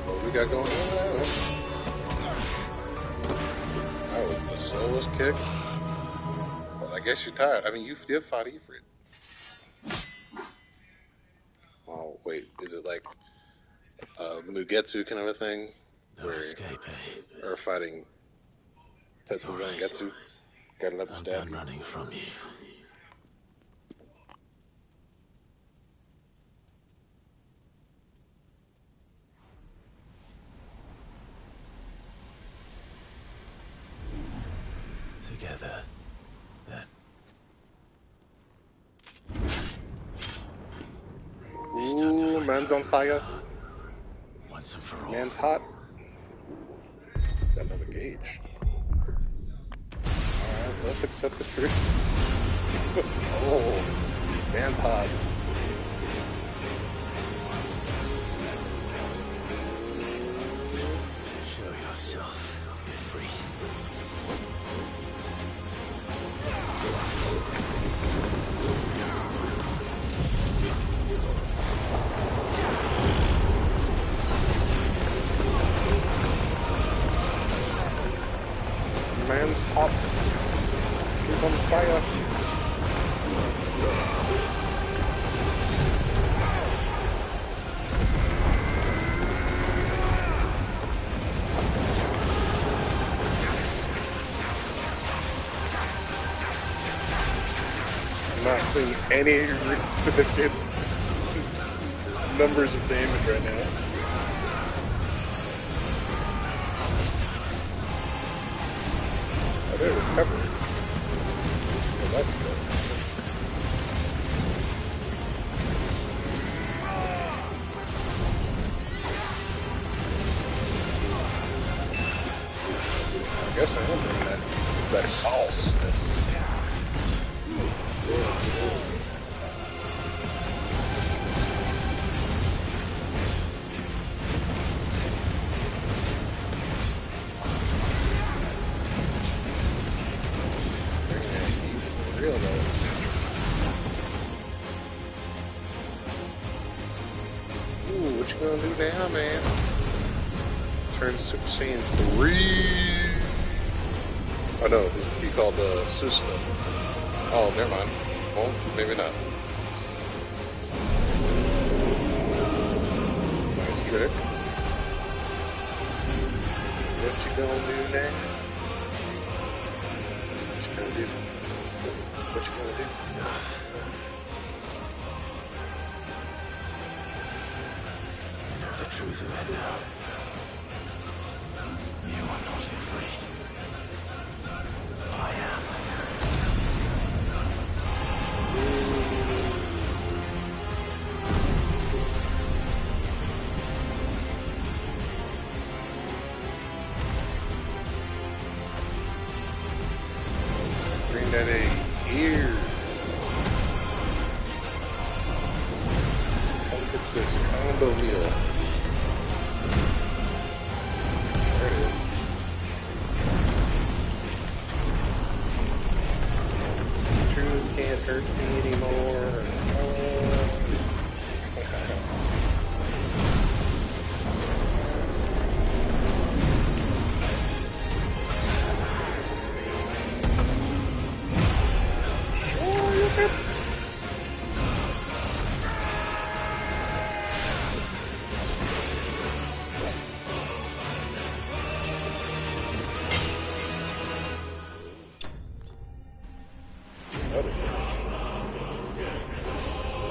Oh, we got going on? That was the slowest kick. Well, I guess you're tired. I mean, you did fight Ifrit. Oh, wait. Is it like Mugetsu kind of a thing? No escape, eh? Or fighting Tetsu Alright. Zangetsu? Gotta let him I'm stab done you. running from you. Together, then. Ooh, man's on fire. Once and for all. Man's hot. Got another gauge. Alright, let's accept the truth. Oh, man's hot. Show yourself, Ifrit. Man's hot. He's on fire. I'm not seeing any significant numbers of damage right now. Oh, they recovered. So that's good. I guess I am bringing that sauce. This. Real though. Ooh, what you gonna do now, man? Turn Super Saiyan 3. Oh no, this would be called Susanoo. Oh, never mind. Well, maybe not. Nice trick. What you gonna do now? What you gonna do? What you gonna do? You know the truth of it now. You are not afraid. I am. Bring that A here. Come get this combo meal. There it is. Truth can't hurt me anymore.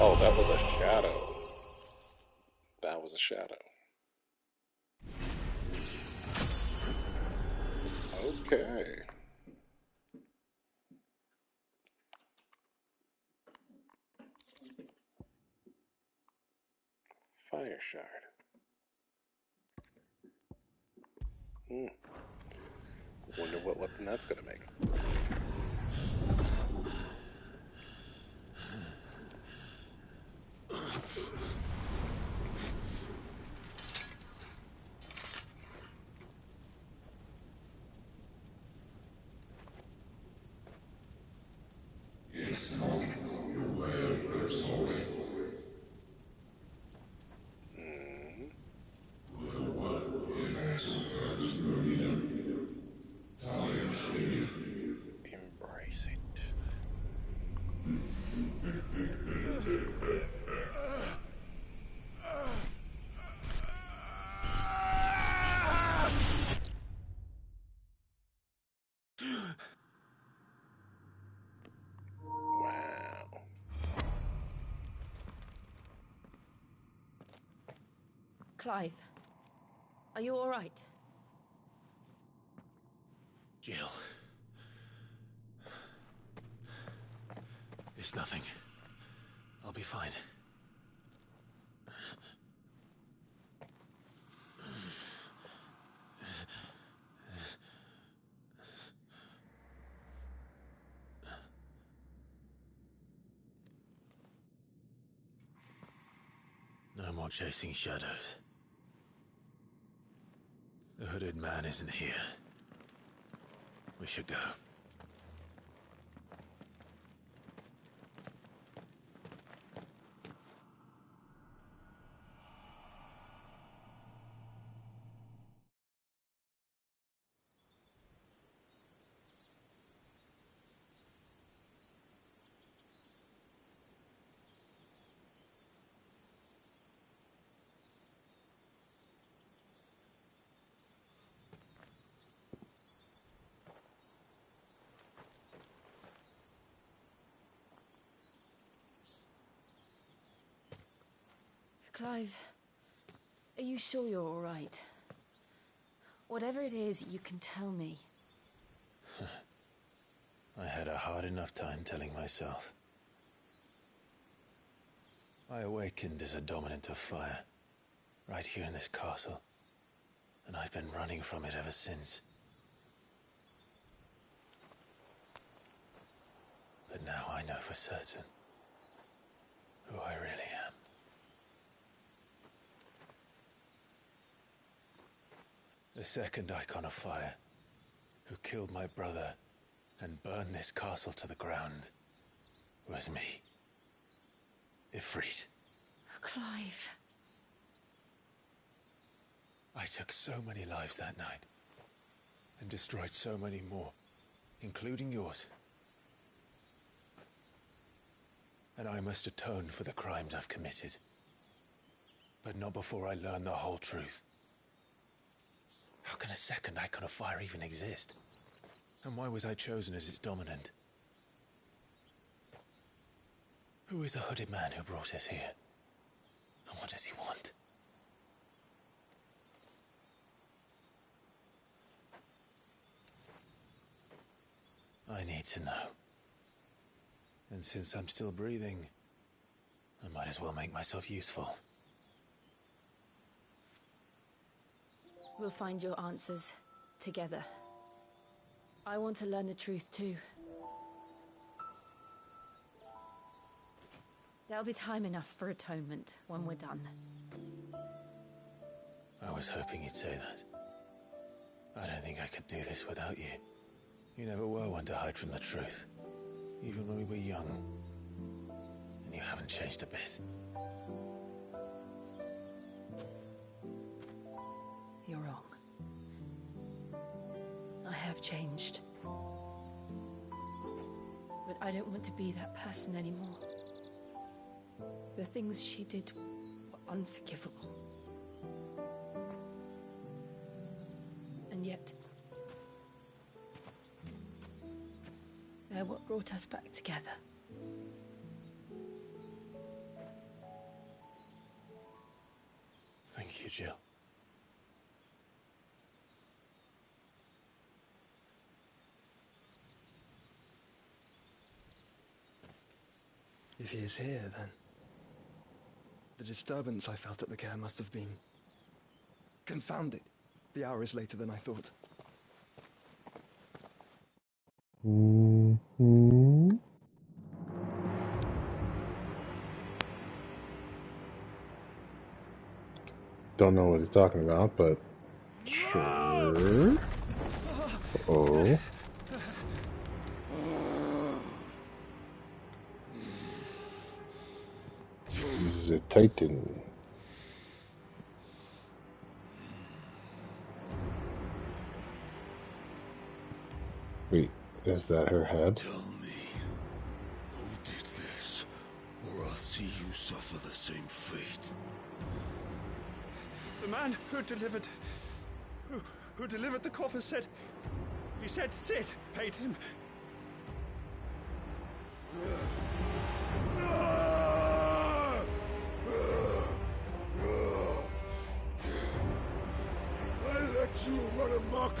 Oh, that was a shadow. That was a shadow. Okay. Fire shard. Wonder what weapon that's gonna make. Wow. Clive, are you all right? Jill. It's nothing. I'll be fine. No more chasing shadows. The hooded man isn't here. We should go. Clive, are you sure you're all right? Whatever it is, you can tell me. I had a hard enough time telling myself. I awakened as a dominant of fire, right here in this castle, and I've been running from it ever since. But now I know for certain who I really am. The second Icon of Fire, who killed my brother and burned this castle to the ground, was me. Ifrit. Clive. I took so many lives that night, and destroyed so many more, including yours. And I must atone for the crimes I've committed. But not before I learn the whole truth. How can a second Icon of Fire even exist? And why was I chosen as its dominant? Who is the hooded man who brought us here? And what does he want? I need to know. And since I'm still breathing, I might as well make myself useful. We'll find your answers together. I want to learn the truth too. There'll be time enough for atonement when we're done. I was hoping you'd say that. I don't think I could do this without you. You never were one to hide from the truth, even when we were young. And you haven't changed a bit. You're wrong. I have changed. But I don't want to be that person anymore. The things she did were unforgivable. And yet, they're what brought us back together. Thank you, Jill. If he is here, then the disturbance I felt at the care must have been confounded. The hour is later than I thought. Mm-hmm. Don't know what he's talking about, but sure. Oh. This is a Titan. Wait, is that her head? Tell me, who did this? see you suffer the same fate. The man who delivered the coffer said... He said Sid paid him. I let you run amok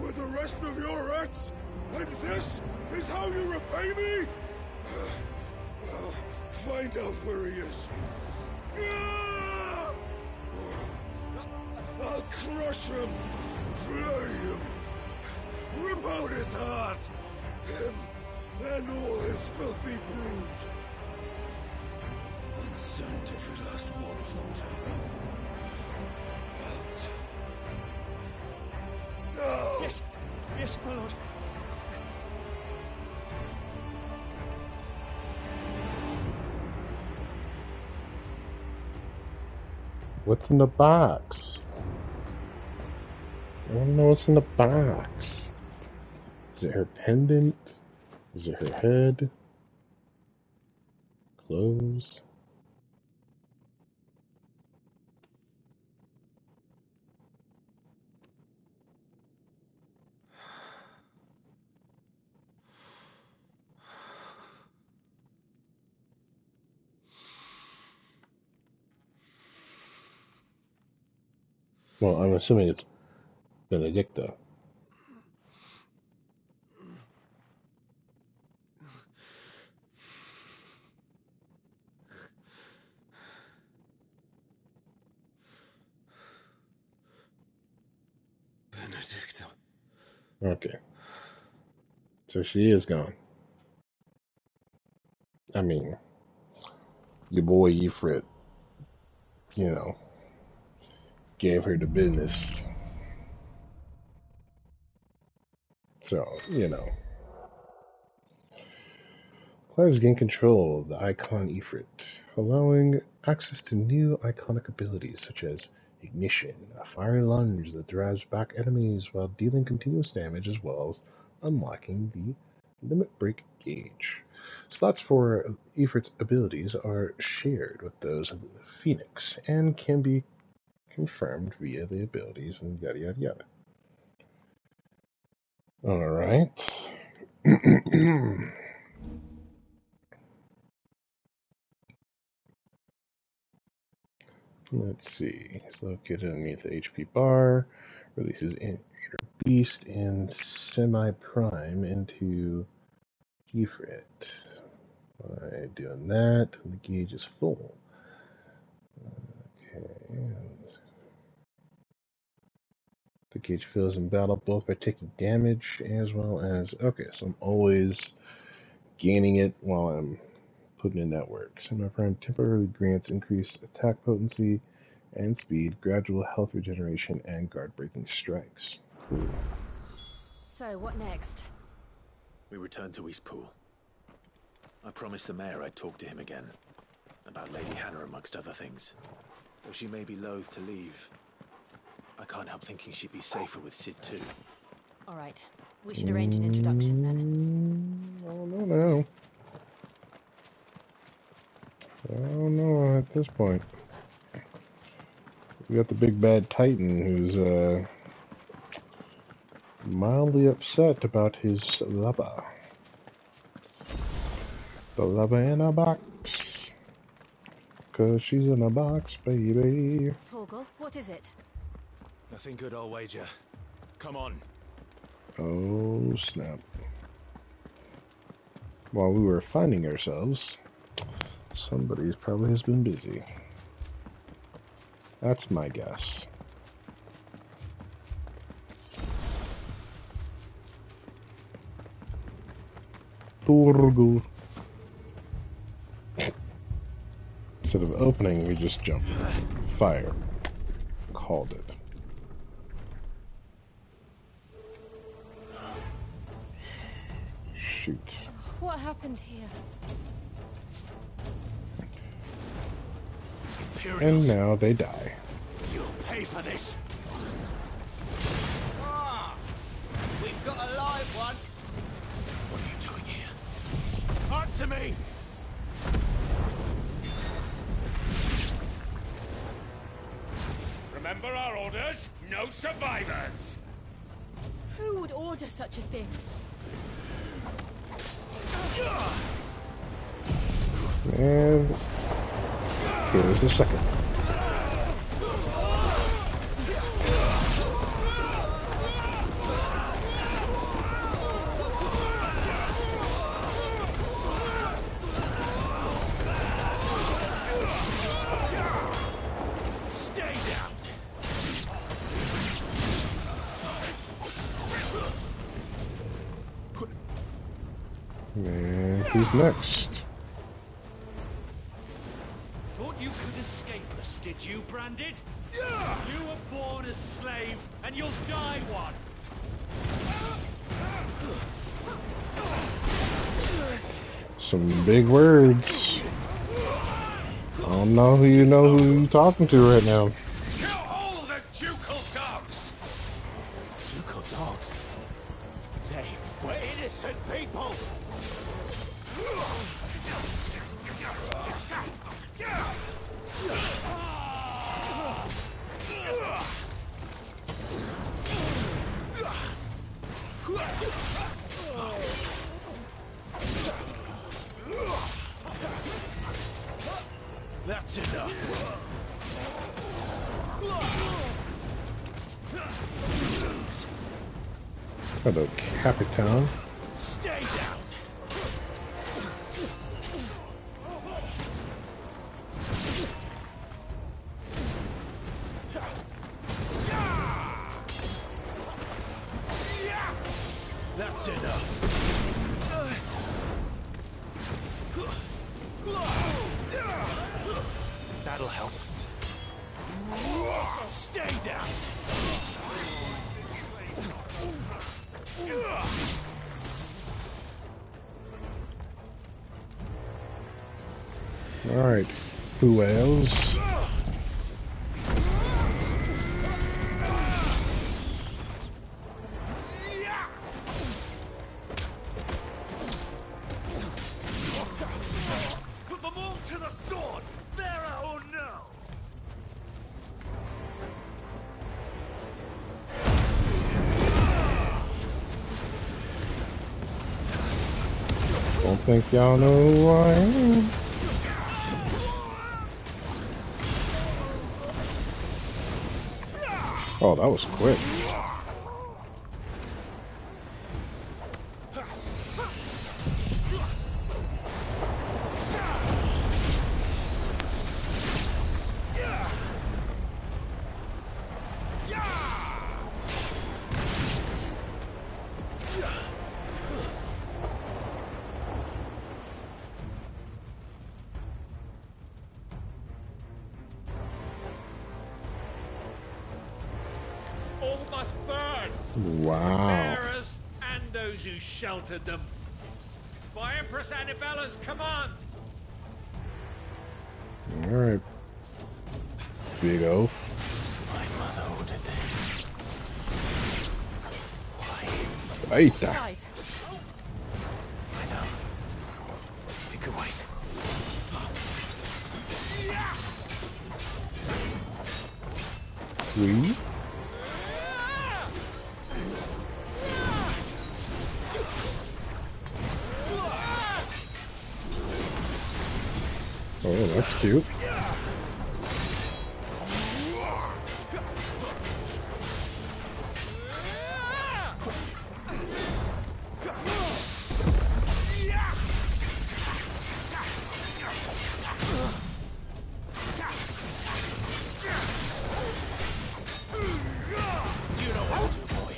with the rest of your rats, and this is how you repay me? Find out where he is. I'll crush him, flay him, rip out his heart, him and all his filthy brood, and send every last one of them to out. No! Yes, yes, my lord. What's in the box? I don't know what's in the box. Is it her pendant? Is it her head? Clothes? Well, I'm assuming it's Benedicta. Benedicta. Okay. So she is gone. I mean, your boy Ifrit, you know, gave her the business. So, you know. Clive's gained control of the Icon Ifrit, allowing access to new iconic abilities such as Ignition, a fiery lunge that drives back enemies while dealing continuous damage, as well as unlocking the Limit Break gauge. Slots for Ifrit's abilities are shared with those of the Phoenix and can be confirmed via the abilities and yada yada yada. Alright. Let's see. It's located underneath the HP bar. Releases Inner Beast and Semi-Prime into Ifrit. By doing that, the gauge is full. Okay. The gauge fills in battle both by taking damage as well as... Okay, so I'm always gaining it while I'm putting in that work. Semi-Prime temporarily grants increased attack potency and speed, gradual health regeneration, and guard-breaking strikes. Cool. So, what next? We return to Eastpool. I promised the mayor I'd talk to him again. About Lady Hannah, amongst other things. Though she may be loath to leave, I can't help thinking she'd be safer with Sid too. Alright, we should arrange an introduction then. I don't know. I don't know at this point. We got the big bad Titan who's mildly upset about his lover. The lover in a box. 'Cause she's in a box, baby. Torgal, what is it? Nothing good, I'll wager. Come on. Oh, snap. While we were finding ourselves, somebody's probably has been busy. That's my guess. Torgal. Instead of opening, we just jump. Fire. Called it. Shoot. What happened here? And now they die. You'll pay for this. Ah, we've got a live one. What are you doing here? Answer me! orders, no survivors! Who would order such a thing? And here's the second. Stay down! And who's next? Thought you could escape us, did you, Branded? You were born a slave, and you'll die one. Some big words. I don't know who you're talking to right now. Kill all the ducal dogs! Ducal dogs? They were innocent people! That's enough. Hello, Capitan. Stay down. That's enough. That'll help. Stay down. All right, who else? Put them all to the sword, bearer or no. Don't think y'all know who I am. Oh, that was quick. All must burn. Wow. Bearers and those who sheltered them. By Empress Annibella's command. All right. Big oaf. My mother ordered this. Why? Aita. Clive, I know. It could wait. We? Oh, that's cute. You know what to do, boy.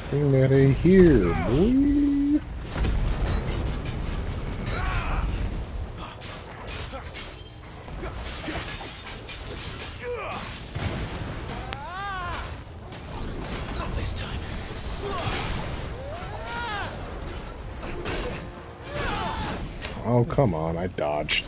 Bring that in here, boy. Not this time. Oh, come on, I dodged.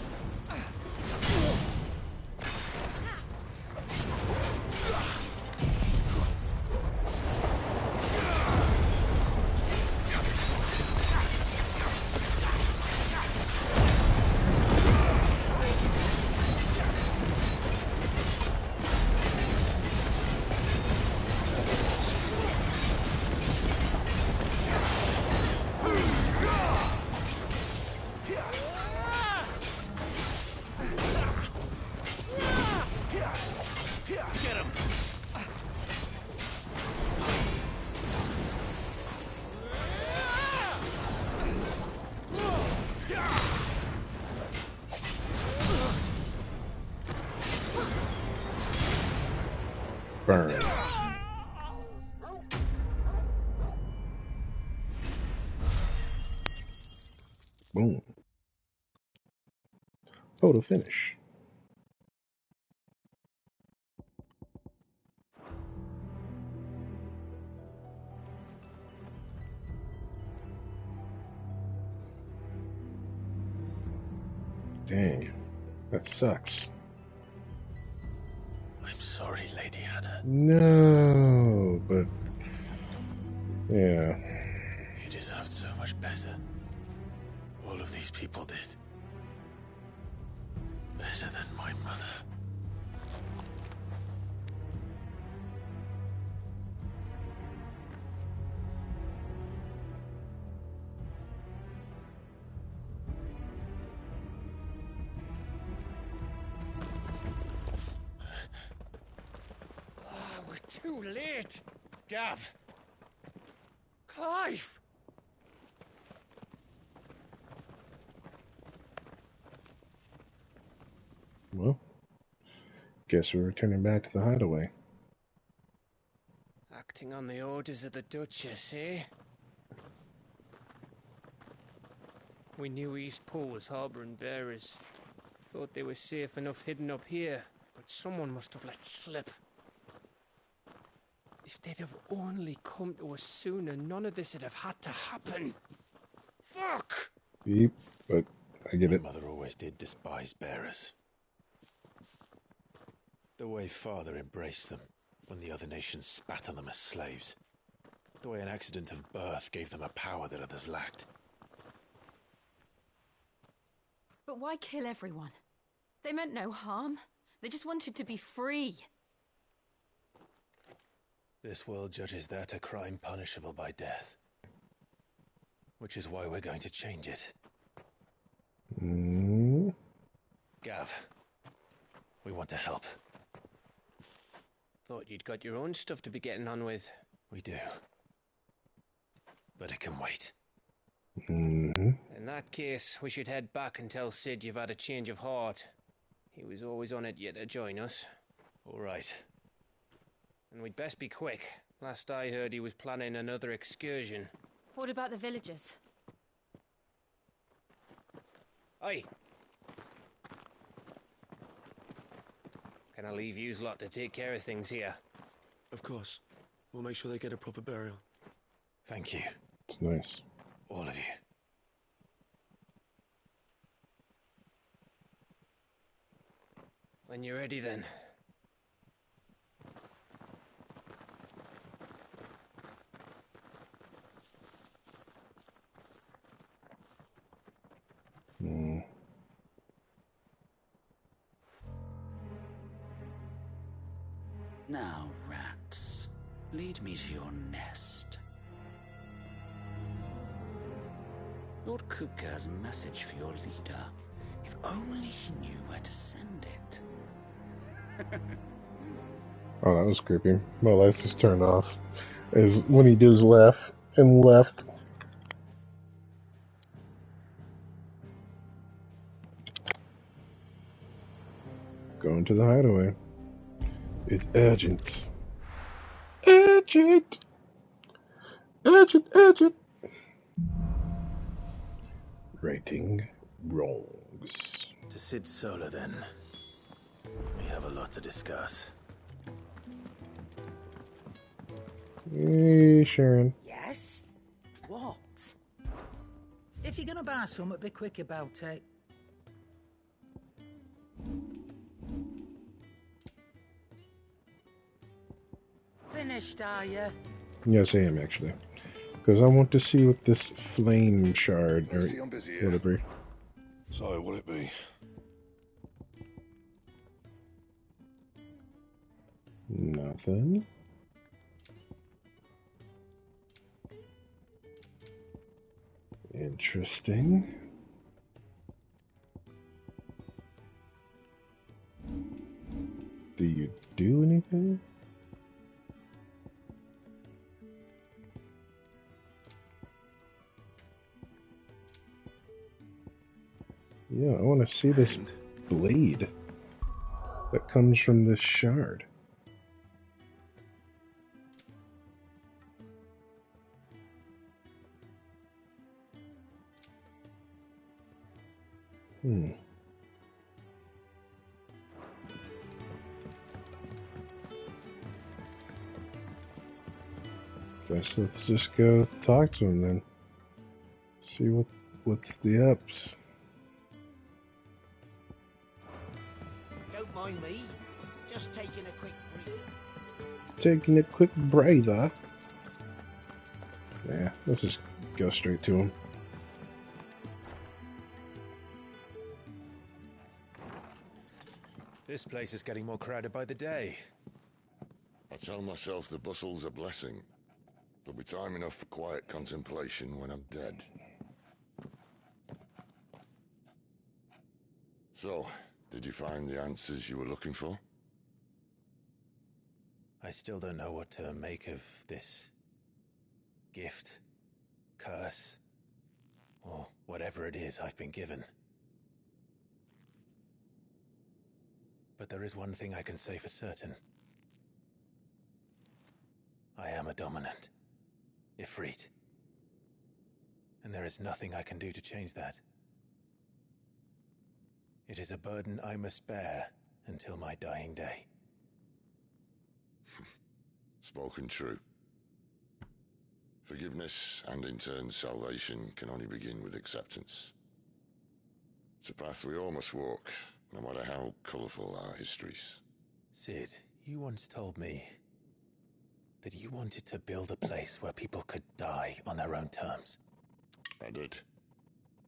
Burn. Boom. Photo finish. Dang, that sucks. I'm sorry, Lady Hannah. No, but yeah. You deserved so much better. All of these people did. Better than my mother. We're too late. Gav. Clive. Well, guess we're returning back to the hideaway. Acting on the orders of the Duchess, eh? We knew Eastpool was harbouring bearers. Thought they were safe enough hidden up here, but someone must have let slip. If they'd have only come to us sooner, none of this would have had to happen. Fuck! Beep, but I get it. My mother always did despise bearers. The way Father embraced them when the other nations spat on them as slaves. The way an accident of birth gave them a power that others lacked. But why kill everyone? They meant no harm. They just wanted to be free. This world judges that a crime punishable by death. Which is why we're going to change it. Gav, we want to help. Thought you'd got your own stuff to be getting on with. We do. But it can wait. In that case, we should head back and tell Sid you've had a change of heart. He was always on it yet to join us. All right. And we'd best be quick. Last I heard, he was planning another excursion. What about the villagers? Aye. Can I leave yous lot to take care of things here? Of course. We'll make sure they get a proper burial. Thank you. It's nice. All of you. When you're ready, then. Now, rats, lead me to your nest. Lord Kupka has a message for your leader. If only he knew where to send it. Oh, that was creepy. My lights just turned off. As when he does laugh and left. Going to the hideaway. It's urgent. Urgent! Urgent, urgent! Righting wrongs. To Sid Solar, then. We have a lot to discuss. Hey, Sharon. Yes? What? If you're gonna buy something, be quick about it. Finished, are you? Yes, I am actually. Because I want to see what this flame shard or See, I'm busy here. whatever. So, what'll it be? Nothing. Interesting. Do you do anything? Yeah, I want to see this blade that comes from this shard. Guess let's just go talk to him then. See what's the ups. Don't mind me. Just taking a quick break. Taking a quick breather. Yeah, let's just go straight to him. This place is getting more crowded by the day. I tell myself the bustle's a blessing. There'll be time enough for quiet contemplation when I'm dead. So, did you find the answers you were looking for? I still don't know what to make of this gift, curse, or whatever it is I've been given. But there is one thing I can say for certain. I am a dominant, Ifrit. And there is nothing I can do to change that. It is a burden I must bear until my dying day. Spoken true. Forgiveness and in turn salvation can only begin with acceptance. It's a path we all must walk, no matter how colourful our histories. Cid, you once told me that you wanted to build a place where people could die on their own terms. I did.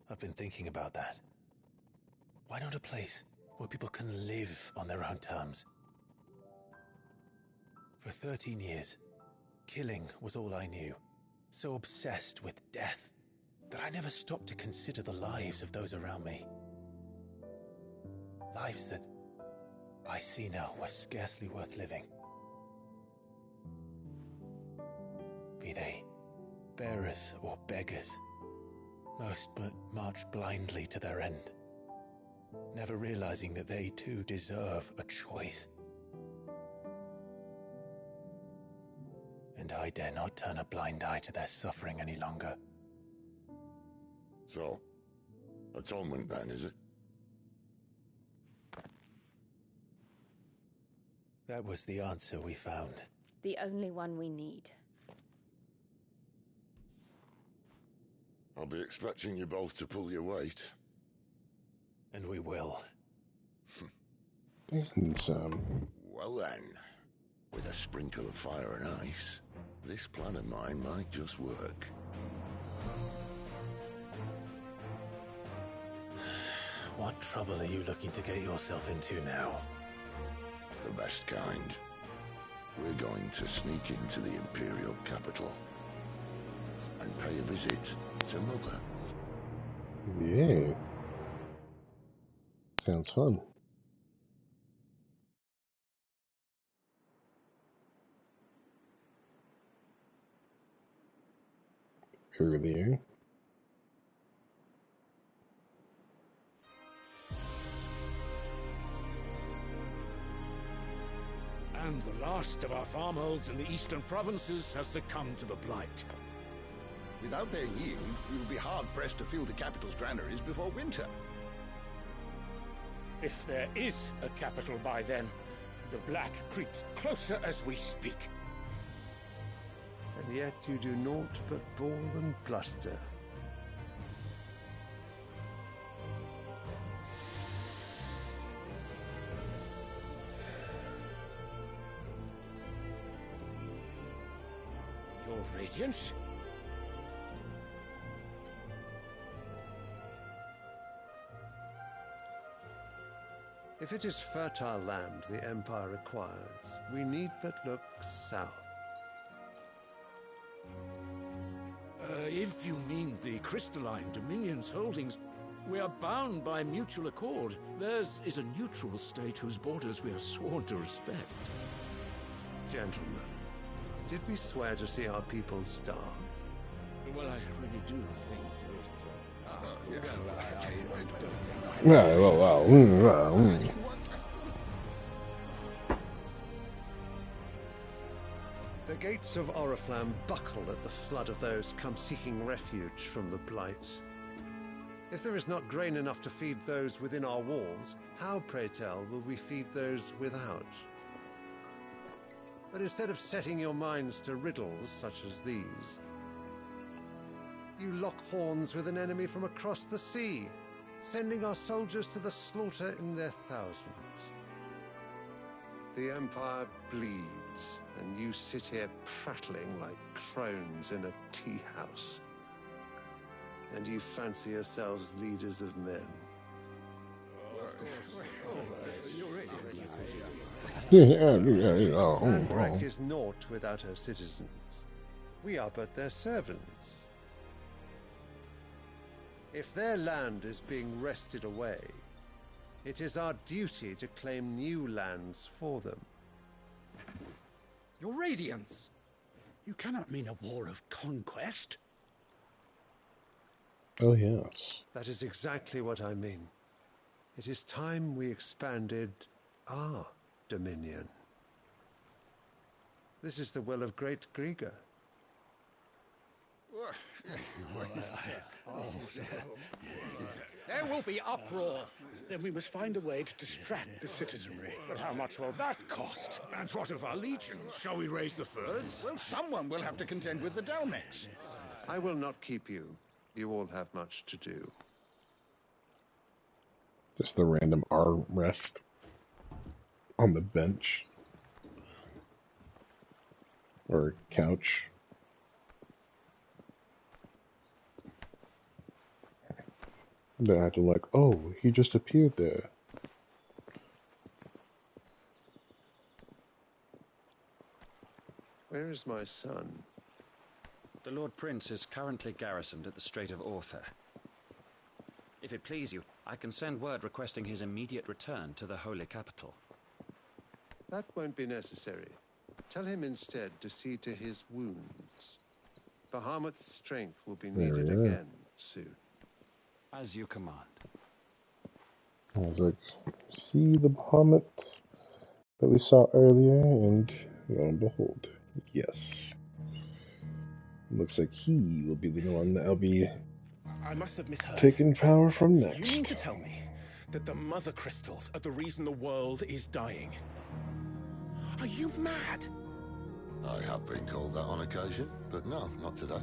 I've been thinking about that. Why not a place where people can live on their own terms? For 13 years, killing was all I knew. So obsessed with death that I never stopped to consider the lives of those around me. Lives that I see now were scarcely worth living. Be they bearers or beggars, most march blindly to their end, never realizing that they too deserve a choice. And I dare not turn a blind eye to their suffering any longer. So, atonement then, is it? That was the answer we found. The only one we need. I'll be expecting you both to pull your weight. And we will. And Well then, with a sprinkle of fire and ice, this plan of mine might just work. What trouble are you looking to get yourself into now? The best kind. We're going to sneak into the Imperial capital and pay a visit to Mother. yeah. Sounds fun. Earlier. And the last of our farmholds in the eastern provinces has succumbed to the blight. Without their yield, we will be hard-pressed to fill the capital's granaries before winter. If there is a capital by then, the Black creeps closer as we speak. And yet you do naught but bawl and bluster. Your Radiance? If it is fertile land the Empire requires, we need but look south. If you mean the Crystalline Dominion's holdings, we are bound by mutual accord. Theirs is a neutral state whose borders we are sworn to respect. Gentlemen, did we swear to see our people starve? Well, I really do think The gates of Oriflamme buckle at the flood of those come seeking refuge from the Blight. If there is not grain enough to feed those within our walls, how, pray tell, will we feed those without? But instead of setting your minds to riddles such as these, you lock horns with an enemy from across the sea, sending our soldiers to the slaughter in their thousands. The Empire bleeds, and you sit here prattling like crones in a tea house. And you fancy yourselves leaders of men. Sanbreque is naught without her citizens. We are but their servants. If their land is being wrested away, it is our duty to claim new lands for them. Your Radiance! You cannot mean a war of conquest. Oh, yes. That is exactly what I mean. It is time we expanded our dominion. This is the will of great Grieger. There will be uproar. Then we must find a way to distract the citizenry. But how much will that cost? And what of our legions? Shall we raise the furs? Well, someone will have to contend with the Dalmex. I will not keep you. You all have much to do. Just the random arm rest on the bench. Or couch. Then I had to like, oh, he just appeared there. Where is my son? The Lord Prince is currently garrisoned at the Strait of Orther. If it please you, I can send word requesting his immediate return to the Holy Capital. That won't be necessary. Tell him instead to see to his wounds. Bahamut's strength will be needed again soon. As you command. I was like, see the Bahamut that we saw earlier, and lo and behold, yes. Looks like he will be the one that'll be I must have misheard. taking power from next. You mean to tell me that the Mother Crystals are the reason the world is dying? Are you mad? I have been called that on occasion, but no, not today.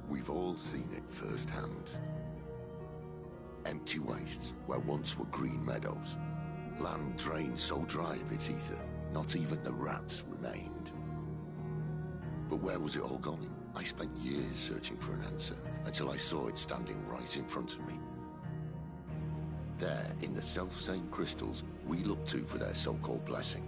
We've all seen it firsthand. Empty wastes where once were green meadows. Land drained so dry of its ether, not even the rats remained. But where was it all going? I spent years searching for an answer, until I saw it standing right in front of me. There, in the self-same crystals, we look to for their so-called blessing.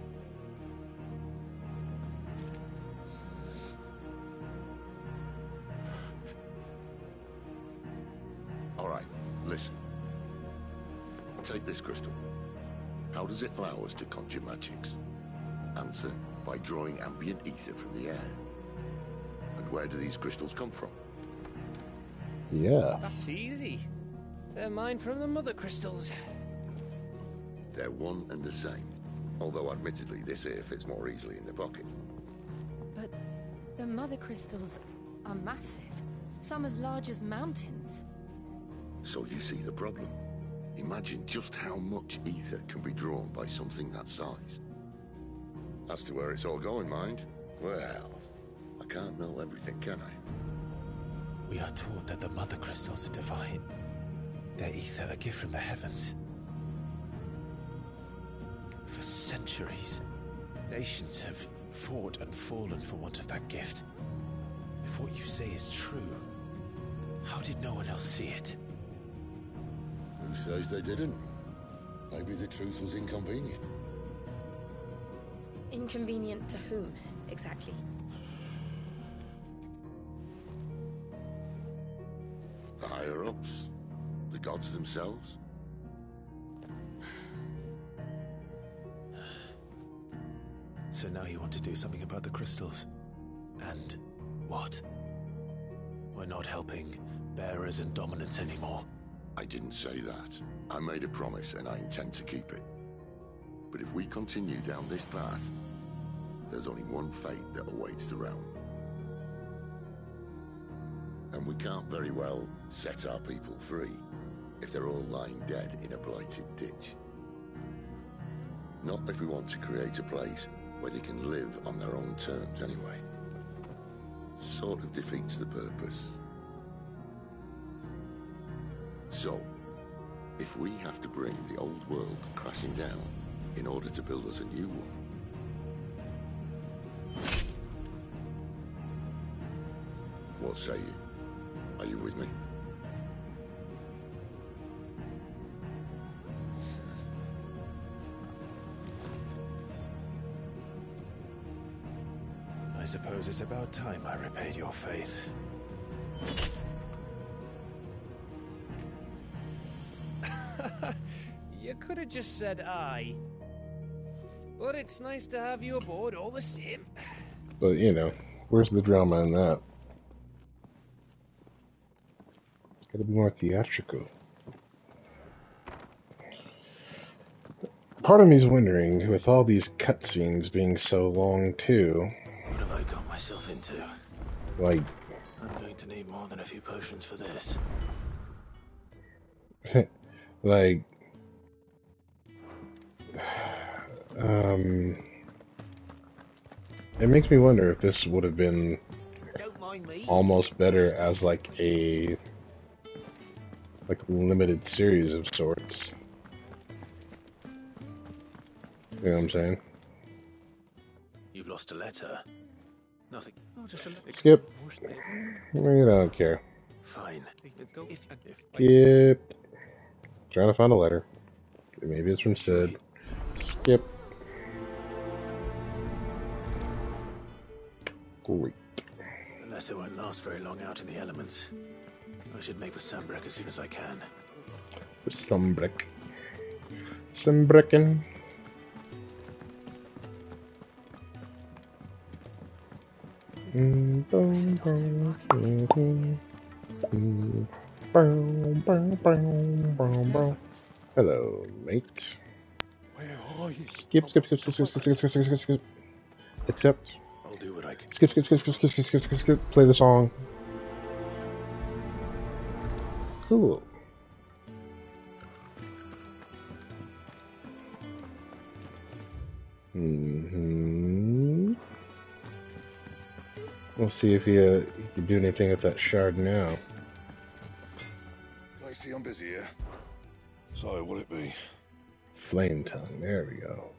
Alright, listen. Take this crystal. How does it allow us to conjure magics? Answer, by drawing ambient ether from the air. And where do these crystals come from? Yeah. That's easy. They're mine from the Mother Crystals. They're one and the same. Although admittedly this here fits more easily in the pocket. But the Mother Crystals are massive. Some as large as mountains. So you see the problem. Imagine just how much ether can be drawn by something that size. As to where it's all going, mind, well, I can't know everything, can I? We are taught that the Mother Crystals are divine. Their ether a gift from the heavens. For centuries, nations have fought and fallen for want of that gift. If what you say is true, how did no one else see it? Who says they didn't? Maybe the truth was inconvenient. Inconvenient to whom, exactly? The higher-ups? The gods themselves? So now you want to do something about the crystals? And what? We're not helping bearers and dominants anymore. I didn't say that. I made a promise and I intend to keep it. But if we continue down this path, there's only one fate that awaits the realm. And we can't very well set our people free if they're all lying dead in a blighted ditch. Not if we want to create a place where they can live on their own terms anyway. Sort of defeats the purpose. So, if we have to bring the old world crashing down in order to build us a new one, what say you? Are you with me? I suppose it's about time I repaid your faith. You could have just said aye. But it's nice to have you aboard all the same. But, you know, where's the drama in that? It's gotta be more theatrical. Part of me's wondering, with all these cutscenes being so long too... What have I got myself into? Like... I'm going to need more than a few potions for this. like... It makes me wonder if this would have been almost better as like a limited series of sorts. You know what I'm saying? You've lost a letter. Nothing. Oh, just a letter. Skip. I don't care. Fine. Skip. Trying to find a letter. Maybe it's from Sid. Skip. Great. The letter won't last very long out in the elements. I should make for Sanbreque as soon as I can. Sanbreque. Sanbreque. Hello, mate. Where are you? Skip. Accept. I'll do what I can. Skip. Play the song. Cool. We'll see if you can do anything with that shard now. I see I'm busy here. So, what'll it be? Flame tongue. There we go.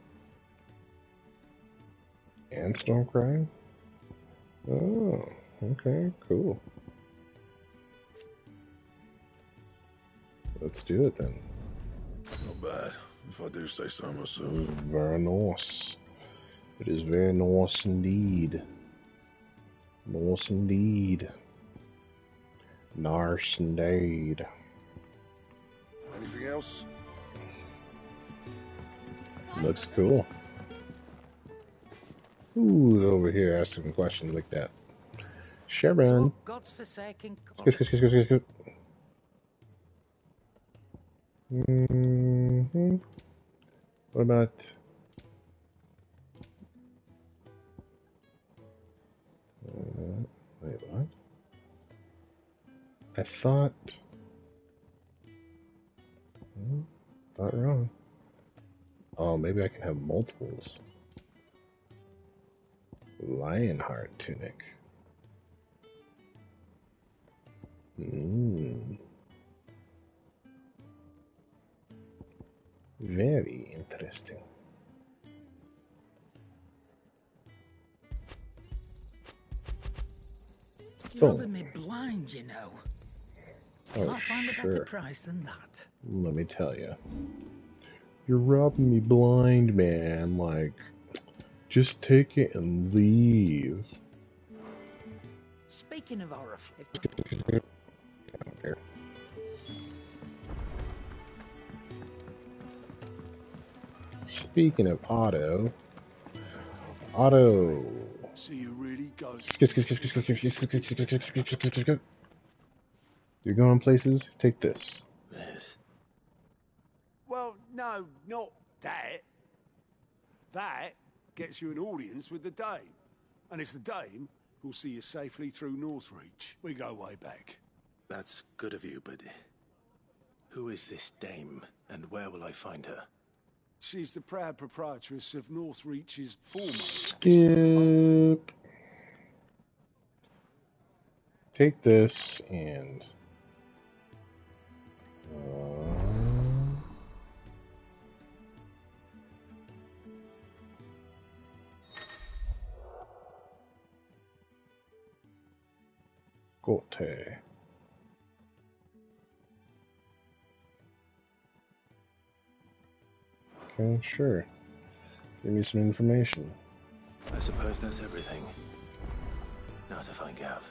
And Stormcry? Oh, okay, cool. Let's do it then. Not bad, if I do say so myself. Very nice. It is very nice indeed. Nice indeed. Nice indeed. Anything else? Looks cool. Who's over here asking questions like that? Sharon. So, God's forsaken. Skip. What about... wait, what? I thought... Not wrong. Oh, maybe I can have multiples. Lionheart tunic. Very interesting. You're robbing me blind, you know. Oh, Can't find a better sure. price than that. Let me tell you. You're robbing me blind, man. Like, just take it and leave. Speaking of horror, Speaking of Otto. So you really go. You're going places? Take this. Yes. Well, no, not that. That gets you an audience with the Dame. And it's the Dame who'll see you safely through Northreach. We go way back. That's good of you, but who is this Dame, and where will I find her? She's the proud proprietress of Northreach's foremost. Skip. Take this and... Gote. Okay, sure. Give me some information. I suppose that's everything. Now to find Gav.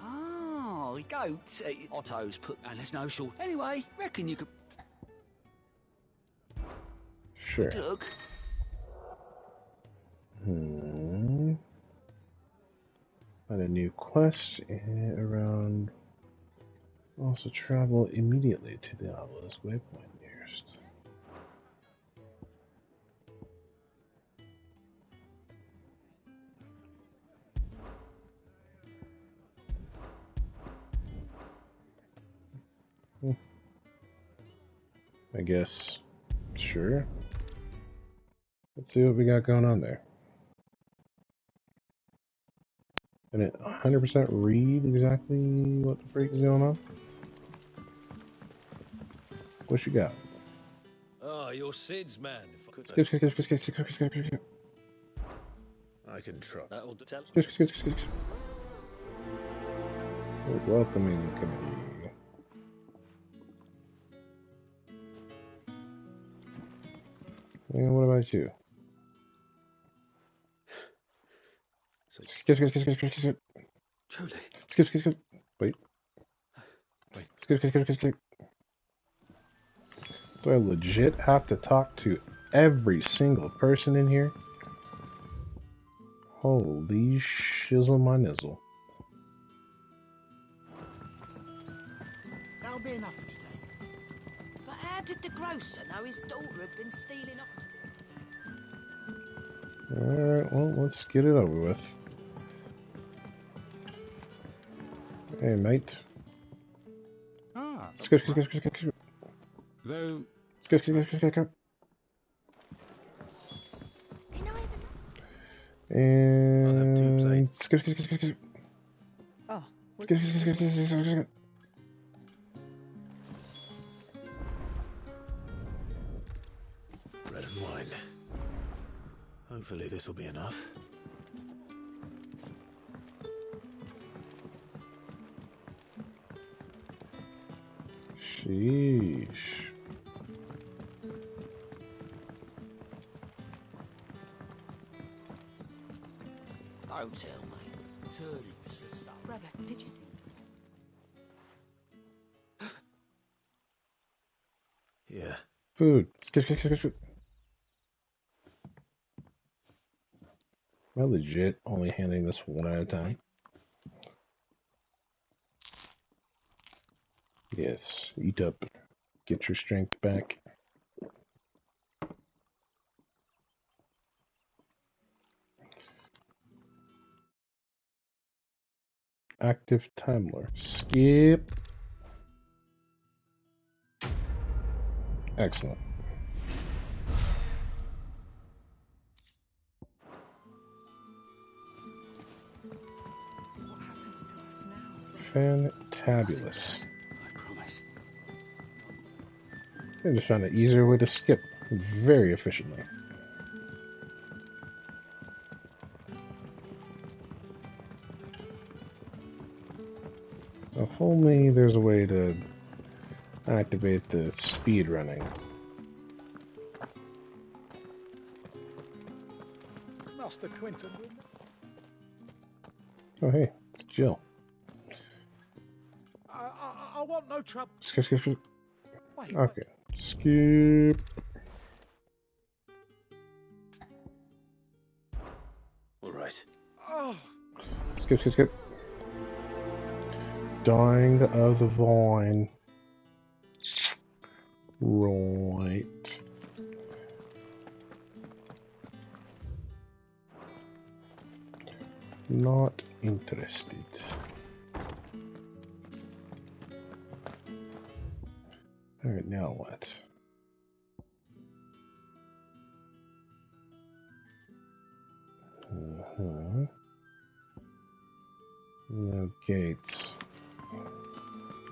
Oh, goat. Otto's put, and there's no short. Anyway, reckon you could. Sure. Look. Find a new quest around. Also travel immediately to the obelisk waypoint nearest. I guess, sure. Let's see what we got going on there. And it 100% read exactly what the freak is going on? What you got? Oh, you're Sid's man. If I could. Skip. I can try. That'll tell. Skip. Welcoming committee. And what about you? Skip. Truly. Skip. Wait. Skip. Do I legit have to talk to every single person in here? Holy shizzle my nizzle. That'll be enough for today. But how did the grocer know his daughter had been stealing oxygen? Alright, well, let's get it over with. Hey, mate. Ah. Skip. Though. Skip. And skip. Oh. Skip. Bread and wine. Hopefully this will be enough. Sheesh. Don't tell me. Turnips for supper. Brother, did you see? Yeah. Food. Skip. Am I legit only handling this one at a time? Yes. Eat up. Get your strength back. Active timer. Skip. Excellent. What happens to us now? Fantabulous. I promise. I just found an easier way to skip very efficiently. If only there's a way to activate the speed running. Master Quentin. Oh hey, it's Jill. I want no trouble. Skip, skip, skip. Wait, Okay, skip. All right. Oh, Skip, skip, skip. Dying of the vine. Right. Not interested. Alright, now what? No gates.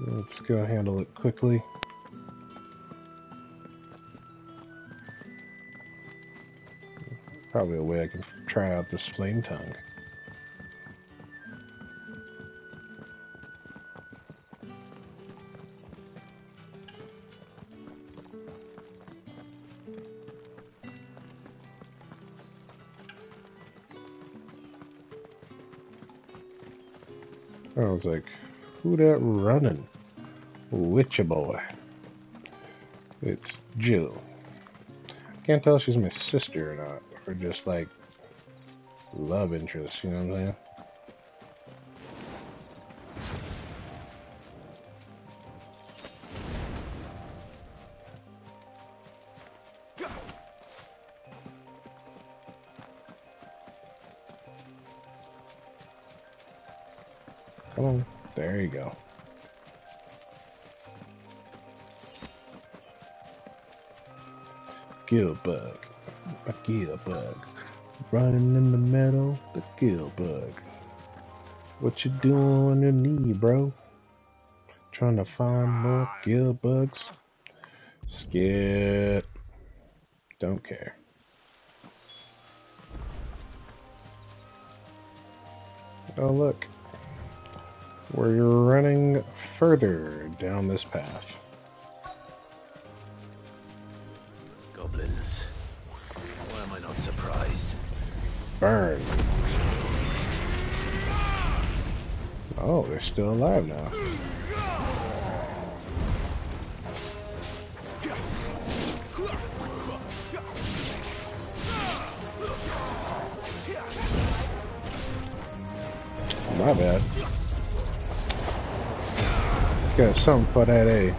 Let's go handle it quickly. Probably a way I can try out this flame tongue. I was like, who that running? Witcher boy. It's Jill. Can't tell if she's my sister or not, or just like love interest, you know what I'm saying? Come on, there you go. Gill bug, a gill bug, running in the meadow, the gill bug. What you doing on your knee, bro? Trying to find more gill bugs? Skip. Don't care. Oh look, we're running further down this path. Goblins. Why am I not surprised? Burn. Oh, they're still alive now. My bad. Got something for that, eh?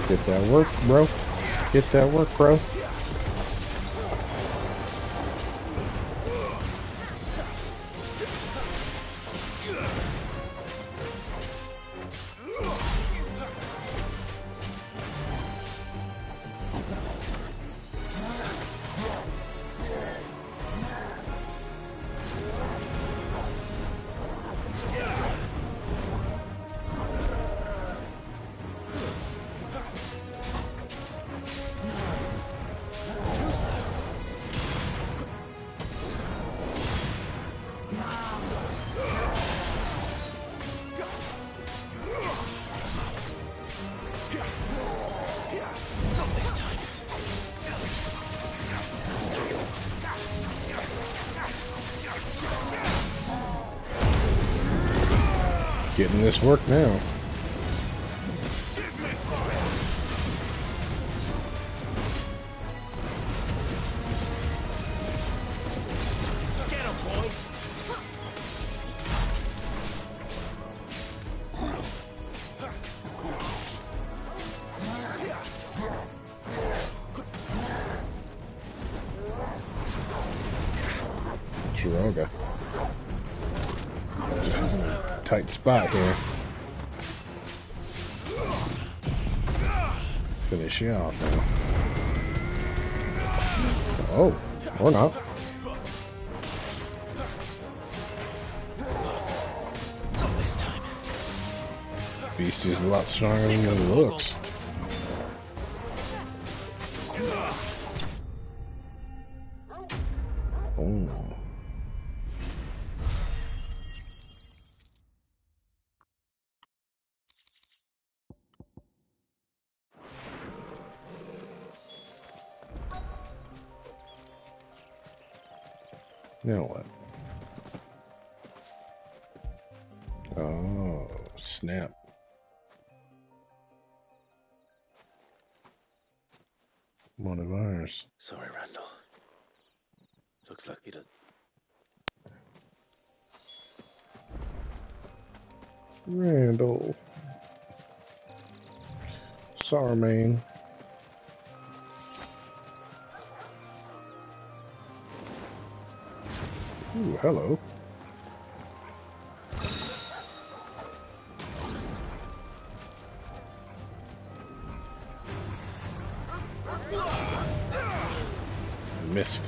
Get that work, bro. Get that work, bro. Getting this work now. You close now. Tight spot here. Finish you off now. Oh, or not. Not this time. Beast is a lot stronger than it looks. Oh. Now what? Oh, snap. One of ours. Sorry, Randall. Looks like you'd... Randall. Sorry, man. Ooh, hello. Missed.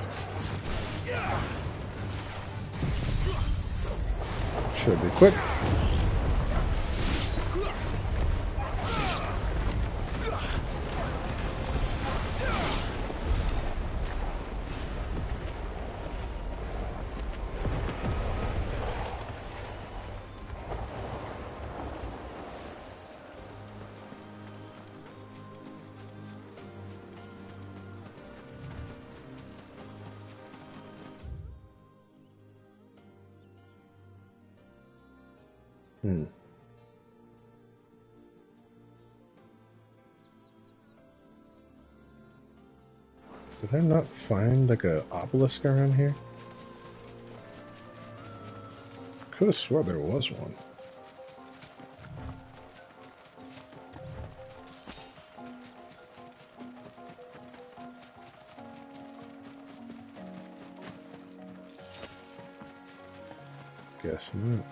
Should be quick. Did I not find like a obelisk around here? Could have swore there was one. Guess not.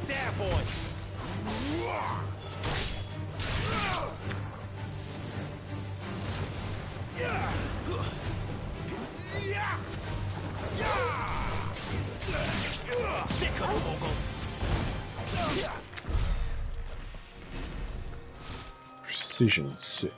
There, boy! Sick of Toggle! Precision sick.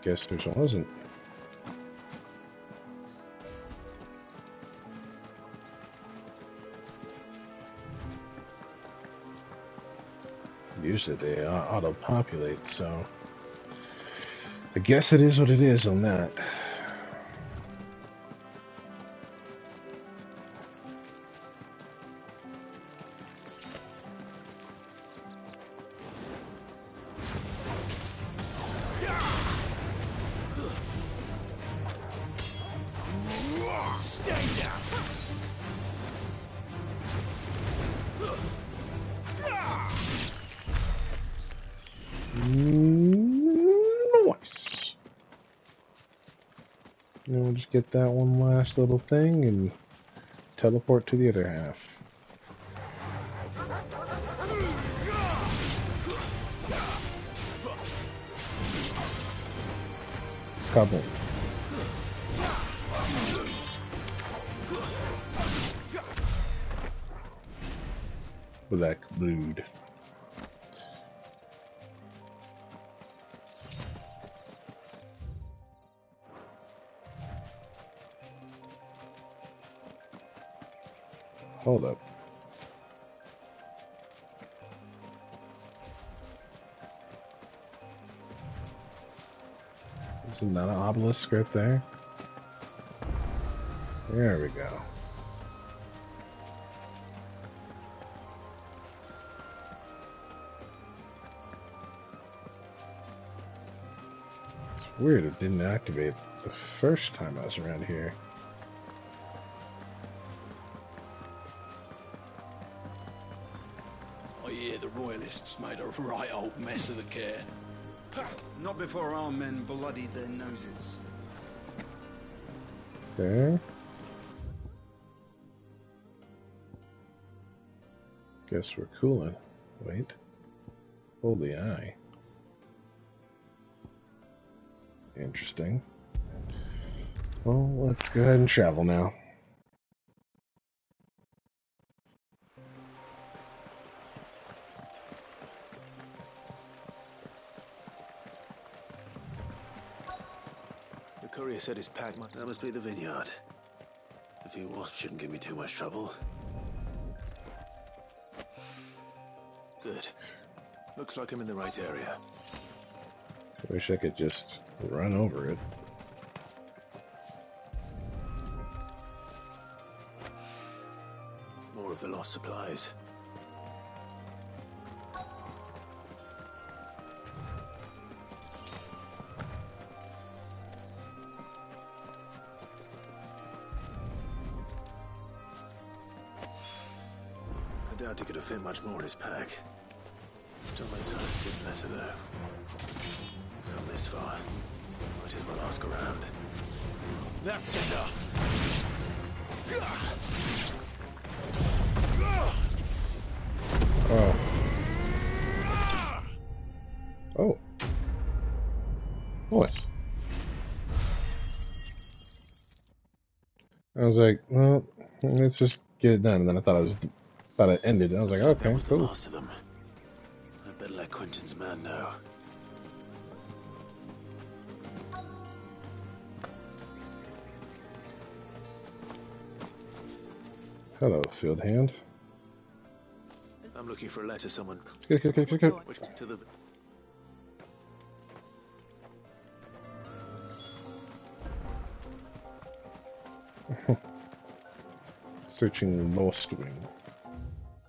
Guess there wasn't. Usually they auto-populate, so I guess it is what it is on that. Stay down! Nice. And we'll just get that one last little thing and teleport to the other half. Couple. Black blood. Hold up. Is not an obelisk right there? There we go. It's weird it didn't activate the first time I was around here. I hear the Royalists made a right old mess of the care. Not before our men bloodied their noses. Okay. Guess we're cooling. Wait. Hold the eye. Interesting. Well, let's go ahead and travel now. The courier said his pack. That must be the vineyard. A few wasps shouldn't give me too much trouble. Good. Looks like I'm in the right area. I wish I could just run over it. More of the lost supplies. I doubt he could have fit much more in his pack. Still no sign of Sid's letter, though. We've come this far. Might as well ask around. That's enough. Oh. Oh. Nice. I was like, well, let's just get it done. And then I thought it ended. And I was like, okay, That was the cool. last of them. I'd better let Quentin's man know. Hello, field hand. I'm looking for a letter someone... Skip. Which to the... Searching Lost Wing.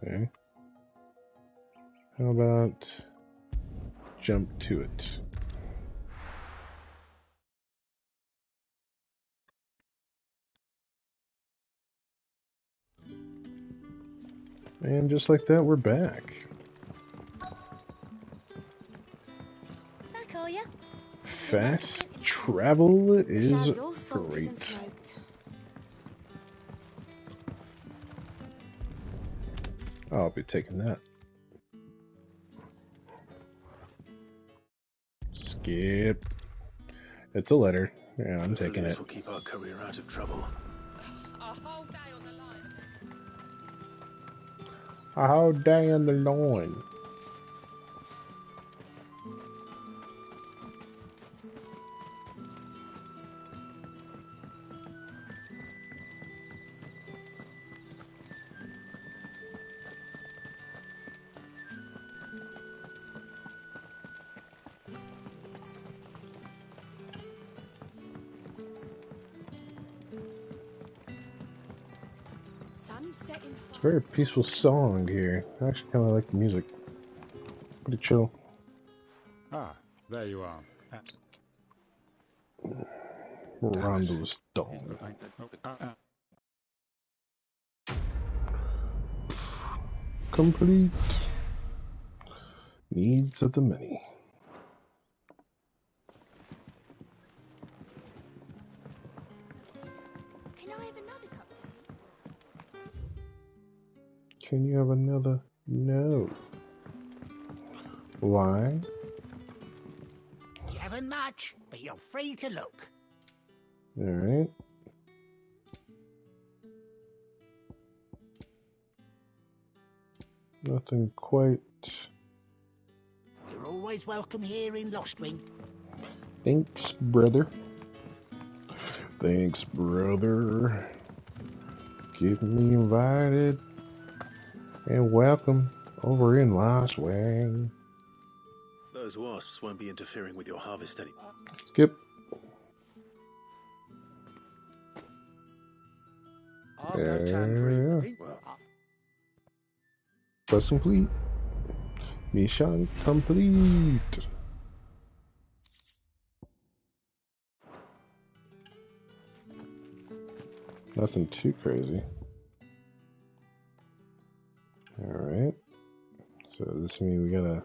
Okay. How about jump to it? And just like that, we're back. Back, are ya? Fast travel is Shad's all salted and great. smoked. I'll be taking that. Skip. It's a letter. Yeah, I'm Hopefully taking this it. will keep our career out of trouble. A whole day on the line. Sun's setting It's a very peaceful song here. I actually kind of like the music. Pretty chill. Ah, there you are. Rondo's dong. Complete. Needs of the many. Can I have another cup? Can you have another? No. Why? You haven't much, but you're free to look. Alright. Nothing quite. You're always welcome here in Lostwing. Thanks, brother. Thanks, brother. Get me invited and welcome over in Lost Wing. Those wasps won't be interfering with your harvest anymore. Skip. Quest complete. Mission complete. Nothing too crazy. Alright. So this means we gotta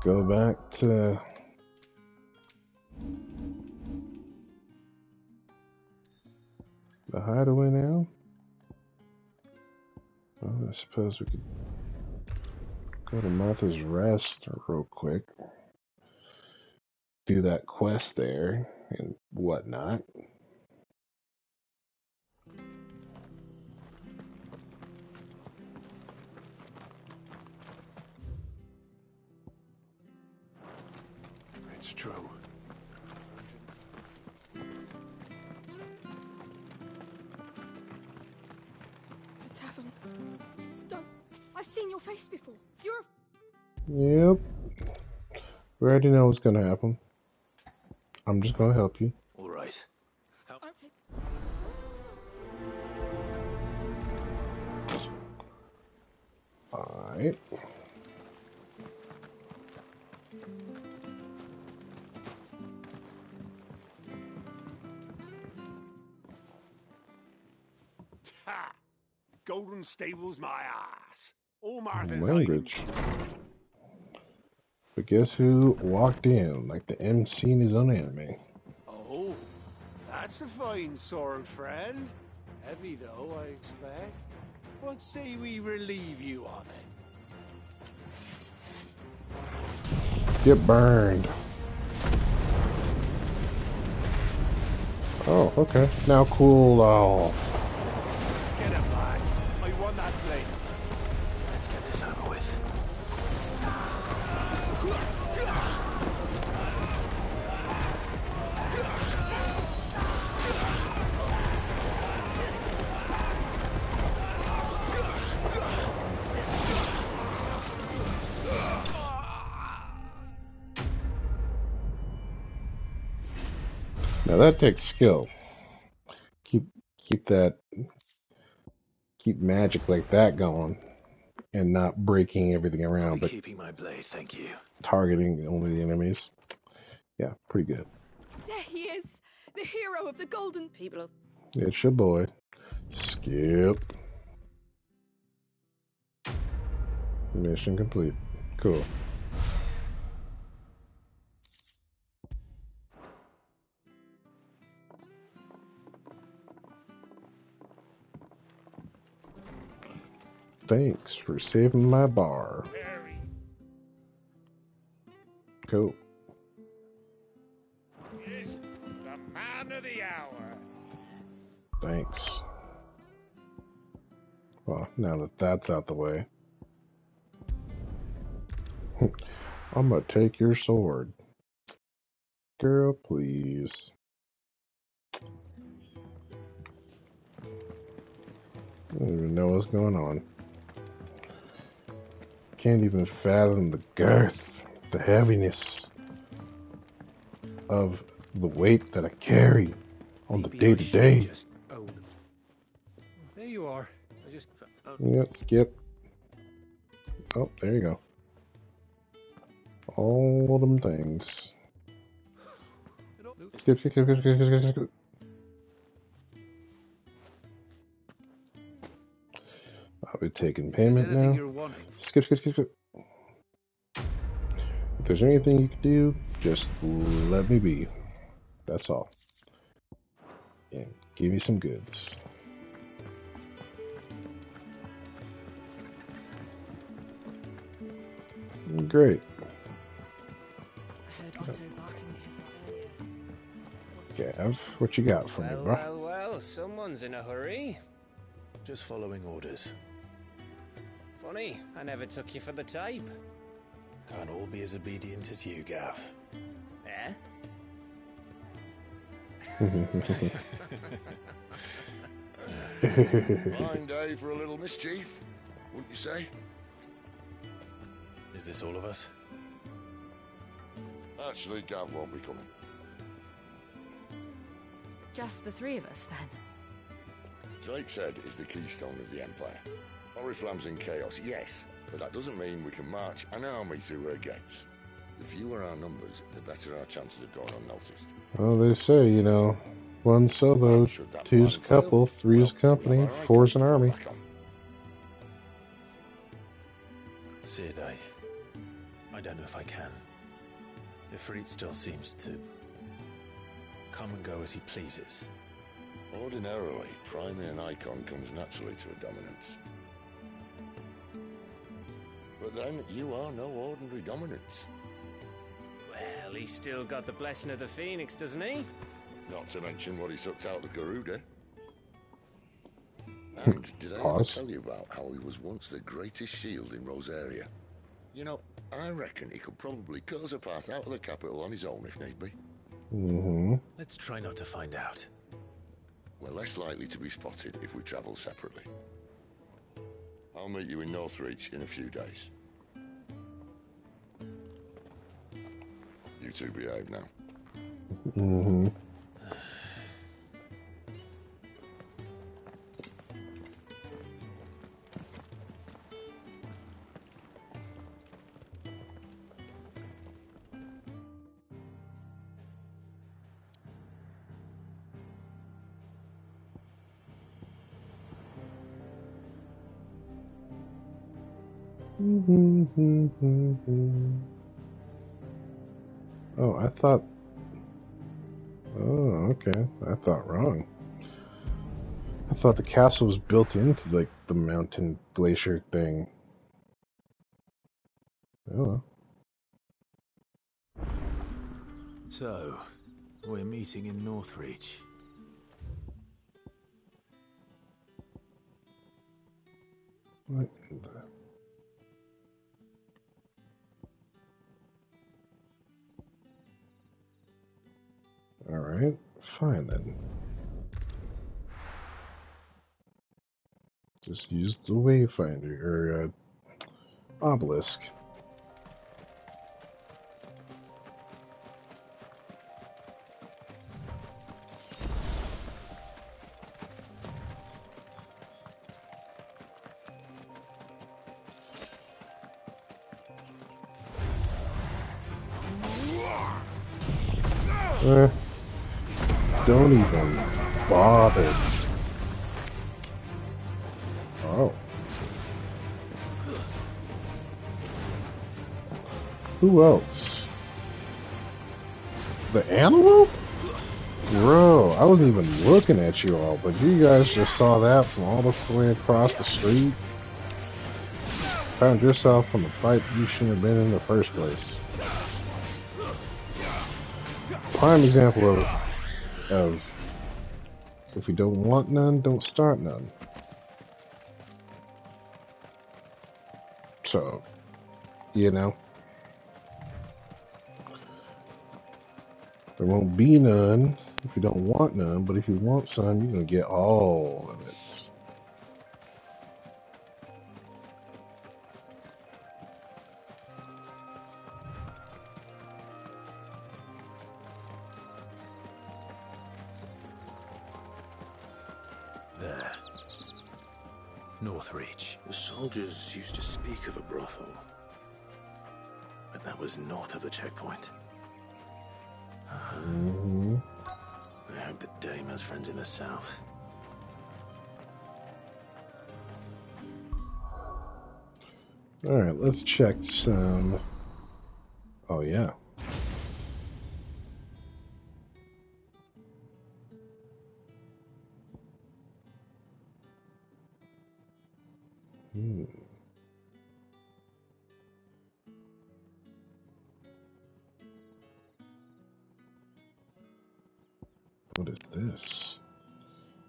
go back to the hideaway now. Well, I suppose we could go to Martha's Rest real quick. Do that quest there and whatnot. It's true. The tavern. It's done. I've seen your face before. You're Yep. We already know what's gonna happen. I'm just gonna help you. All right. Alright. Ha! Golden Stable's my ass. All Martha's Language. But guess who walked in like the MC in his own anime? Oh, that's a fine sword, friend. Heavy though, I expect. What say we relieve you of it? Get burned. Oh, okay. Now cool off. Get him, lads. I want that blade. Let's get this over with. Now that takes skill. Keep magic like that going, and not breaking everything around, but Keeping my blade, thank you. targeting only the enemies. Yeah, pretty good. there. He is, the hero of the golden people. It's your boy. Skip. Mission complete. Cool. Thanks for saving my bar. Cool. Is the man of the hour. Thanks. Well, now that that's out the way, I'm gonna take your sword. Girl, please. I don't even know what's going on. Can't even fathom the girth, the heaviness of the weight that I carry on the day-to-day. There you are. I just. Yep, skip. Oh, there you go. All them things. Skip, skip, skip, skip, skip, skip, skip, skip. I'll be taking payment now. Skip, skip, skip, skip. If there's anything you can do, just let me be. That's all. And give me some goods. Great. I heard Otto barking at his lot earlier. Gav, what you got for me, bro? Well, someone's in a hurry. Just following orders. Funny, I never took you for the type. Can't all be as obedient as you, Gav. Eh? Fine day for a little mischief, wouldn't you say? Is this all of us? Actually, Gav won't be coming. Just the three of us, then? Drake's Head is the keystone of the Empire. Oriflamme's in chaos, yes, but that doesn't mean we can march an army through her gates. The fewer our numbers, the better our chances of going unnoticed. Well, they say, you know, one solo, two's a couple, three's company, four's an army. Sid, I don't know if I can. Ifrit still seems to come and go as he pleases. Ordinarily, priming an icon comes naturally to a dominance. But then, you are no ordinary dominance. Well, he's still got the blessing of the Phoenix, doesn't he? Not to mention what he sucked out of Garuda. And did I ever tell you about how he was once the greatest shield in Rosaria? You know, I reckon he could probably cut us a path out of the capital on his own if need be. Mm-hmm. Let's try not to find out. We're less likely to be spotted if we travel separately. I'll meet you in Northreach in a few days. You two behave now. Mm-hmm. Oh, I thought... Oh, okay. I thought wrong. I thought the castle was built into, like, the mountain glacier thing. Oh. So, we're meeting in Northreach. What in the... Alright, fine then. Just use the wayfinder, or, obelisk. Don't even bother. Oh. Who else? The antelope? Bro, I wasn't even looking at you all, but you guys just saw that from all the way across the street. Found yourself in the fight you shouldn't have been in the first place. Prime example of if you don't want none, don't start none. So, you know, there won't be none if you don't want none, but if you want some, you're gonna get all of it. There. Northreach. The soldiers used to speak of a brothel. But that was north of the checkpoint. I hope that Dame has friends in the south. Alright, let's check some... Oh, yeah. What is this?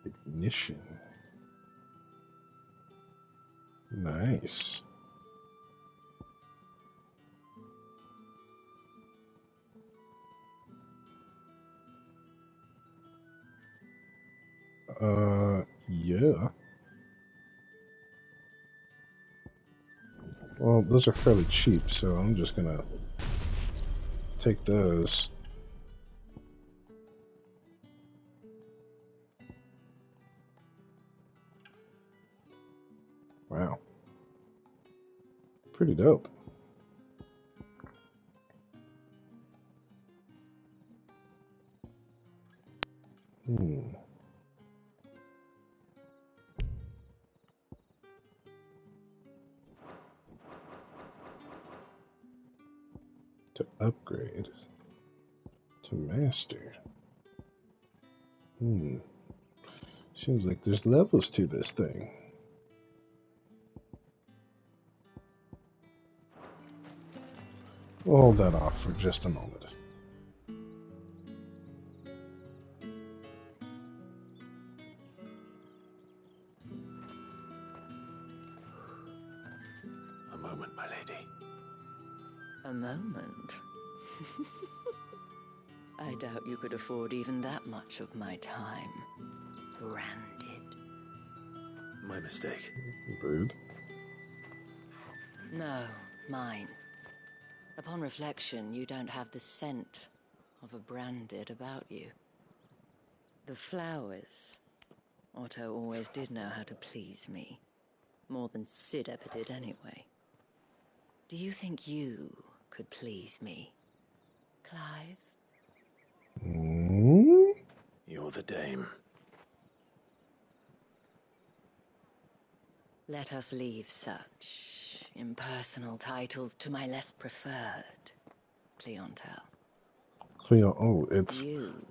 Ignition. Nice. Yeah. Well, those are fairly cheap, so I'm just gonna take those. Wow. Pretty dope. To upgrade to master. Seems like there's levels to this thing. We'll hold that off for just a moment. A moment, my lady. A moment? I doubt you could afford even that much of my time. Branded. My mistake. Rude. No, mine. Upon reflection, you don't have the scent of a branded about you. The flowers. Otto always did know how to please me. More than Sid ever did anyway. Do you think you could please me, Clive? You're the dame. Let us leave such impersonal titles to my less preferred clientele. Oh, it's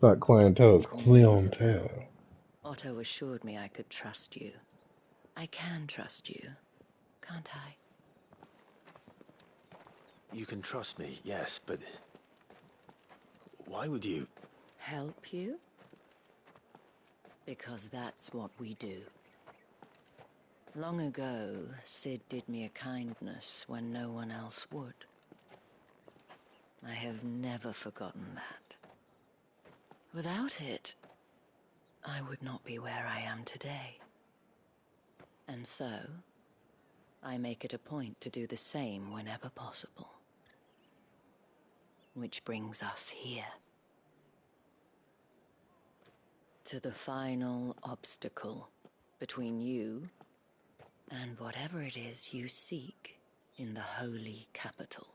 not clientele, it's clientele. Otto assured me I could trust you. I can trust you, can't I? You can trust me, yes, but why would you? Help you? Because that's what we do. Long ago, Sid did me a kindness when no one else would. I have never forgotten that. Without it, I would not be where I am today. And so, I make it a point to do the same whenever possible. Which brings us here. To the final obstacle between you and whatever it is you seek in the holy capital.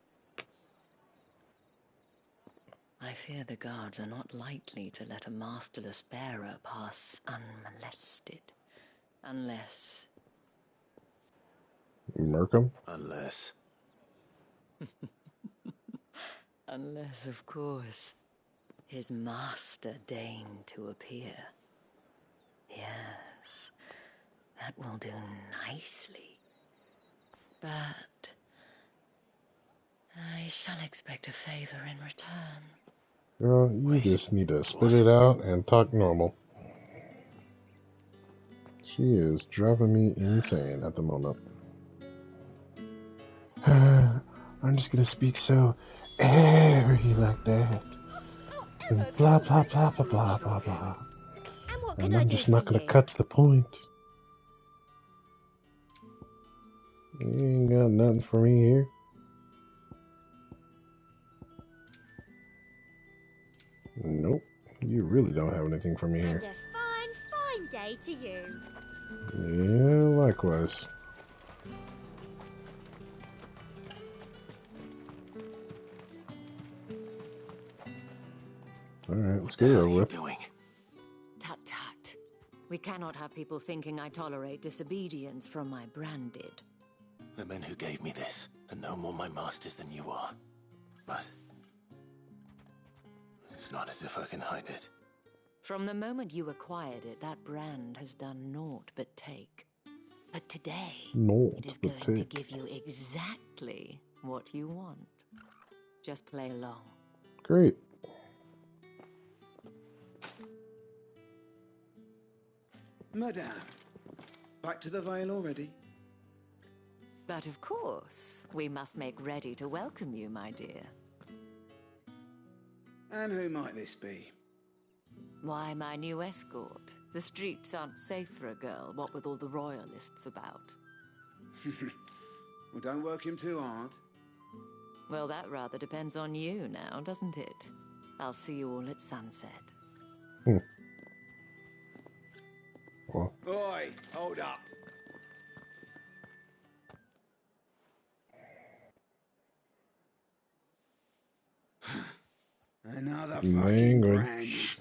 I fear the guards are not likely to let a masterless bearer pass unmolested. Unless... Markham? Unless... Unless, of course, his master deigned to appear. Yes, that will do nicely. But I shall expect a favor in return. Girl, you just need to spit it out and talk normal. She is driving me insane at the moment. I'm just gonna speak so airy like that. And blah blah blah blah blah blah blah. And I'm just not gonna cut to the point. You ain't got nothing for me here. Nope. You really don't have anything for me here. And a fine day to you. Yeah, likewise. Alright, let's get it over with. Tut tut. We cannot have people thinking I tolerate disobedience from my branded. The men who gave me this are no more my masters than you are. But it's not as if I can hide it. From the moment you acquired it, that brand has done naught but take. But today, it is going to give you exactly what you want. Just play along. Great. Madame, back to the Vale already? But of course, we must make ready to welcome you, my dear. And who might this be? Why, my new escort, The streets aren't safe for a girl, what with all the royalists about. Well, don't work him too hard. Well, that rather depends on you now, doesn't it? I'll see you all at sunset. Well. Oi, hold up. Another fucking Language. branded.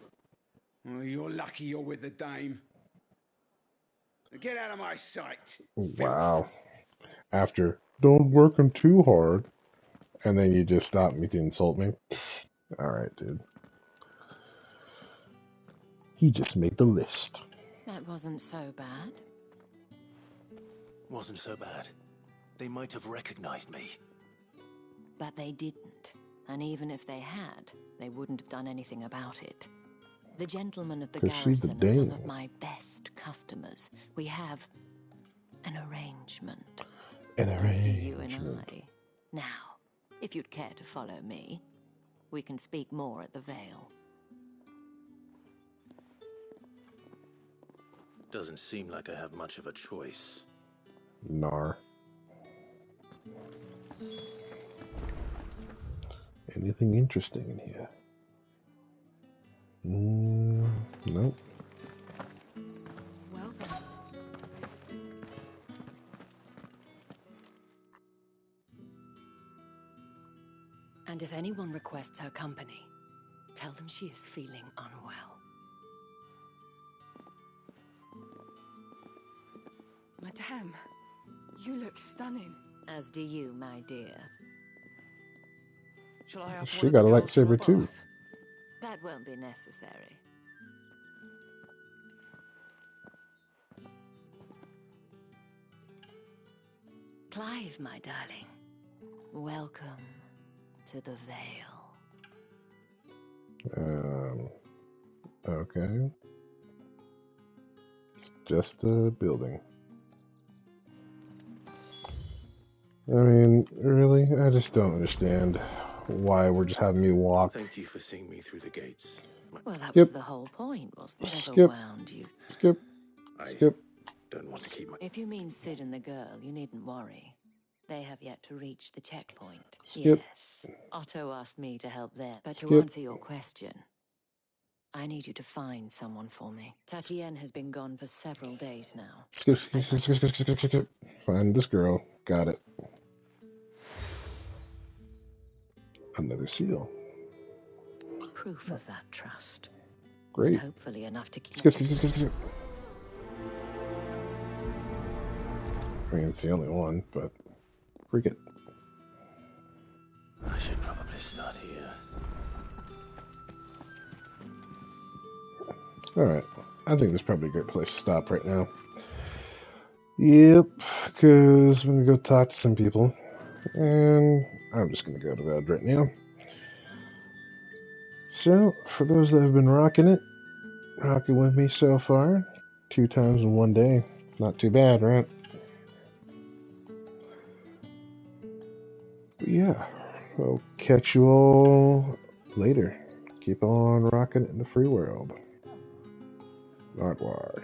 Well, you're lucky you're with the dame. Get out of my sight. Wow. After, don't work him too hard. And then you just stop me to insult me. Alright, dude. He just made the list. That wasn't so bad. Wasn't so bad. They might have recognized me. But they didn't. And even if they had, they wouldn't have done anything about it. The gentlemen of the 'Cause she's the garrison are some dame. of my best customers. We have an arrangement. An Just you and arrangement. I. Now, if you'd care to follow me, we can speak more at the Vale. Doesn't seem like I have much of a choice. Nar. Anything interesting in here? Nope. Well then. And if anyone requests her company, tell them she is feeling unwell. Madame, you look stunning. As do you, my dear. Shall I have She got a lightsaber too. That won't be necessary. Clive, my darling. Welcome to the Vale. Okay. It's just a building. I mean, really? I just don't understand why we're just having me walk. Thank you for seeing me through the gates. Well, that Skip. was the whole point, wasn't it? Skip. Wound you. Skip. Skip. Don't want to keep my... If you mean Sid and the girl, you needn't worry. They have yet to reach the checkpoint. Skip. Yes. Otto asked me to help there. But to Skip. answer your question, I need you to find someone for me. Tatienne has been gone for several days now. Skip, skip, skip, skip, skip, skip, skip, skip. Find this girl. Got it. Another seal. Proof of that trust. Great. Hopefully enough to keep... Skip, skip, skip, skip, skip. I mean, it's the only one, but freak it. I should probably start here. Alright. I think this is probably a great place to stop right now. Yep, because I'm going to go talk to some people. And I'm just going to go to bed right now. So, for those that have been rocking with me so far, 2 times in one day, not too bad, right? But yeah, I'll catch you all later. Keep on rocking it in the free world. Nardwar.